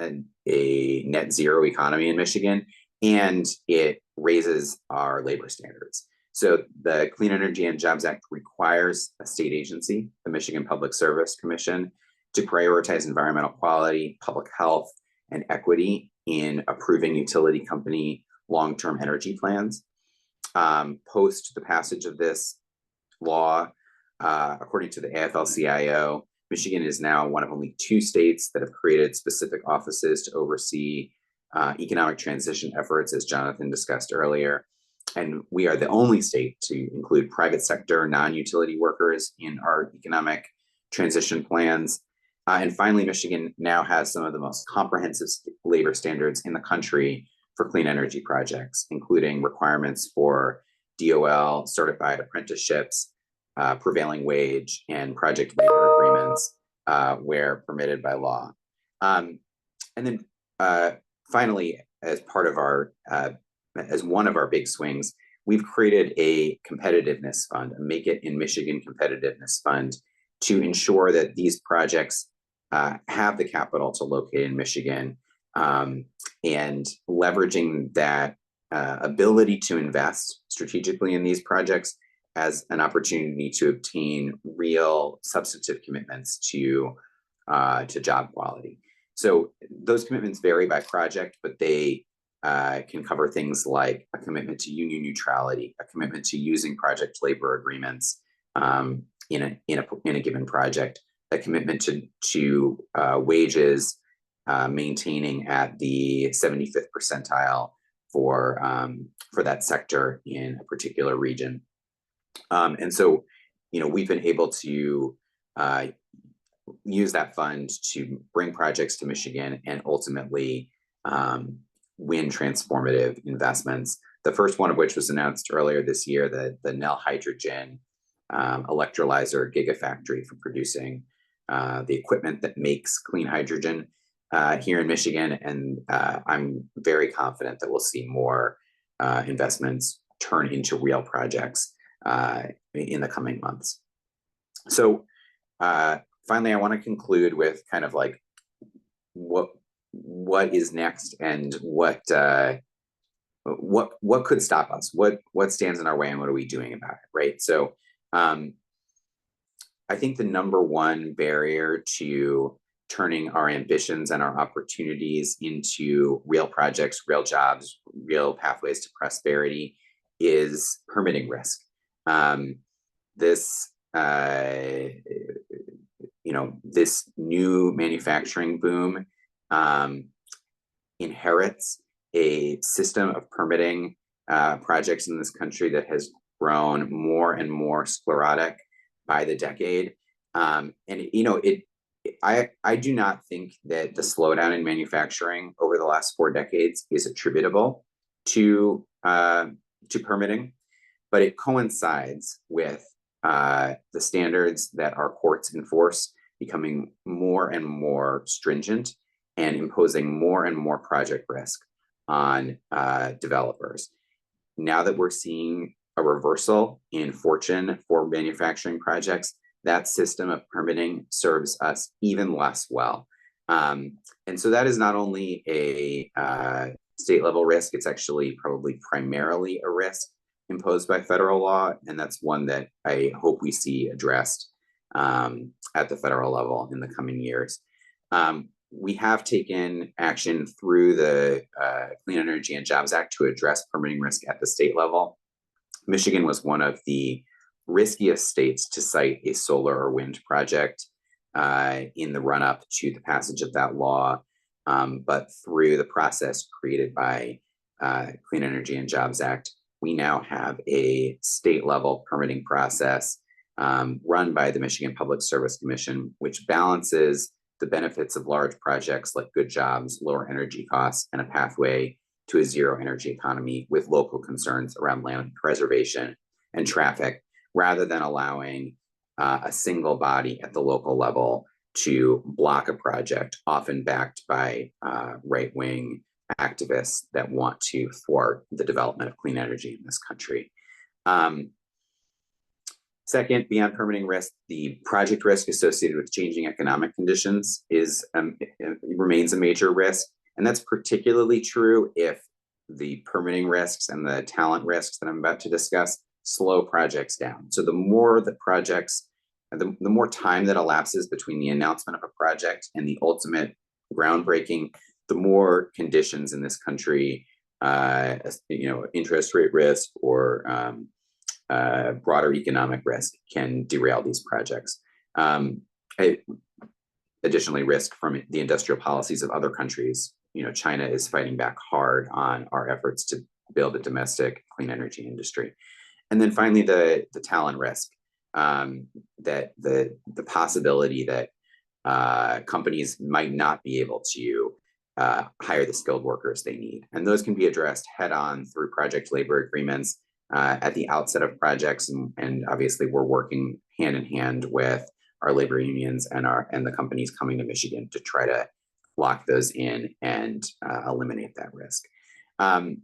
a net zero economy in Michigan, and it raises our labor standards. So the Clean Energy and Jobs Act requires a state agency, the Michigan Public Service Commission, to prioritize environmental quality, public health, and equity in approving utility company long-term energy plans. Post the passage of this law, according to the AFL-CIO, Michigan is now one of only 2 states that have created specific offices to oversee economic transition efforts, as Jonathan discussed earlier. and we are the only state to include private sector non-utility workers in our economic transition plans. And finally, Michigan now has some of the most comprehensive labor standards in the country for clean energy projects, including requirements for DOL certified apprenticeships, prevailing wage, and project labor agreements where permitted by law. And then finally, as part of our, as one of our big swings, we've created a competitiveness fund, a Make It in Michigan competitiveness fund, to ensure that these projects have the capital to locate in Michigan, and leveraging that ability to invest strategically in these projects as an opportunity to obtain real substantive commitments to job quality. So those commitments vary by project, but they can cover things like a commitment to union neutrality, a commitment to using project labor agreements in a given project, a commitment to wages maintaining at the 75th percentile for that sector in a particular region. And so, we've been able to use that fund to bring projects to Michigan and ultimately win transformative investments. The first one of which was announced earlier this year, the Nell Hydrogen electrolyzer gigafactory for producing the equipment that makes clean hydrogen here in Michigan. And I'm very confident that we'll see more investments turn into real projects in the coming months. So finally, I want to conclude with kind of like what is next and what could stop us, what stands in our way, and what are we doing about it, right? So I think the number one barrier to turning our ambitions and our opportunities into real projects, real jobs, real pathways to prosperity is permitting risk. This new manufacturing boom inherits a system of permitting projects in this country that has grown more and more sclerotic by the decade. I do not think that the slowdown in manufacturing over the last 4 decades is attributable to permitting, but it coincides with the standards that our courts enforce becoming more and more stringent and imposing more and more project risk on developers. Now that we're seeing a reversal in fortune for manufacturing projects, that system of permitting serves us even less well. And so that is not only a state level risk, it's actually probably primarily a risk imposed by federal law. And that's one that I hope we see addressed at the federal level in the coming years. We have taken action through the Clean Energy and Jobs Act to address permitting risk at the state level. Michigan was one of the riskiest states to cite a solar or wind project in the run-up to the passage of that law. But through the process created by Clean Energy and Jobs Act, we now have a state-level permitting process run by the Michigan Public Service Commission, which balances the benefits of large projects like good jobs, lower energy costs, and a pathway to a zero energy economy with local concerns around land preservation and traffic, rather than allowing a single body at the local level to block a project, often backed by right-wing activists that want to thwart the development of clean energy in this country. Second, beyond permitting risk, the project risk associated with changing economic conditions remains a major risk. And that's particularly true if the permitting risks and the talent risks that I'm about to discuss slow projects down. So the more the projects, the more time that elapses between the announcement of a project and the ultimate groundbreaking, the more conditions in this country, interest rate risk or broader economic risk can derail these projects. Additionally, risk from the industrial policies of other countries. China is fighting back hard on our efforts to build a domestic clean energy industry. And then finally, the talent risk, that the possibility that companies might not be able to hire the skilled workers they need. And those can be addressed head on through project labor agreements at the outset of projects. And obviously we're working hand in hand with our labor unions and the companies coming to Michigan to try to lock those in and eliminate that risk.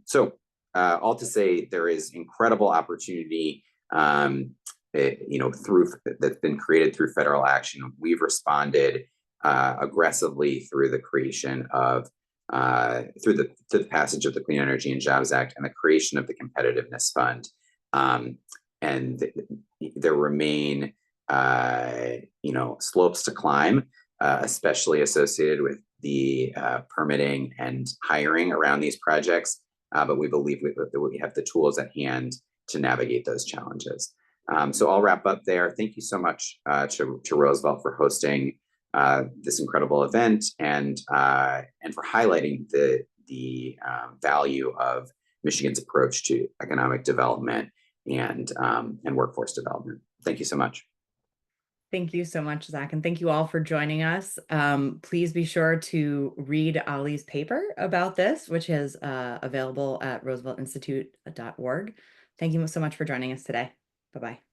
So all to say, there is incredible opportunity that's been created through federal action. We've responded aggressively through the creation of through the passage of the Clean Energy and Jobs Act and the creation of the Competitiveness Fund. And there remain slopes to climb, especially associated with the permitting and hiring around these projects. But we believe we have the tools at hand to navigate those challenges. So I'll wrap up there. Thank you so much to Roosevelt for hosting this incredible event and for highlighting the value of Michigan's approach to economic development and workforce development. Thank you so much.
Thank you so much, Zach, and thank you all for joining us. Please be sure to read Ali's paper about this, which is available at rooseveltinstitute.org. Thank you so much for joining us today. Bye-bye.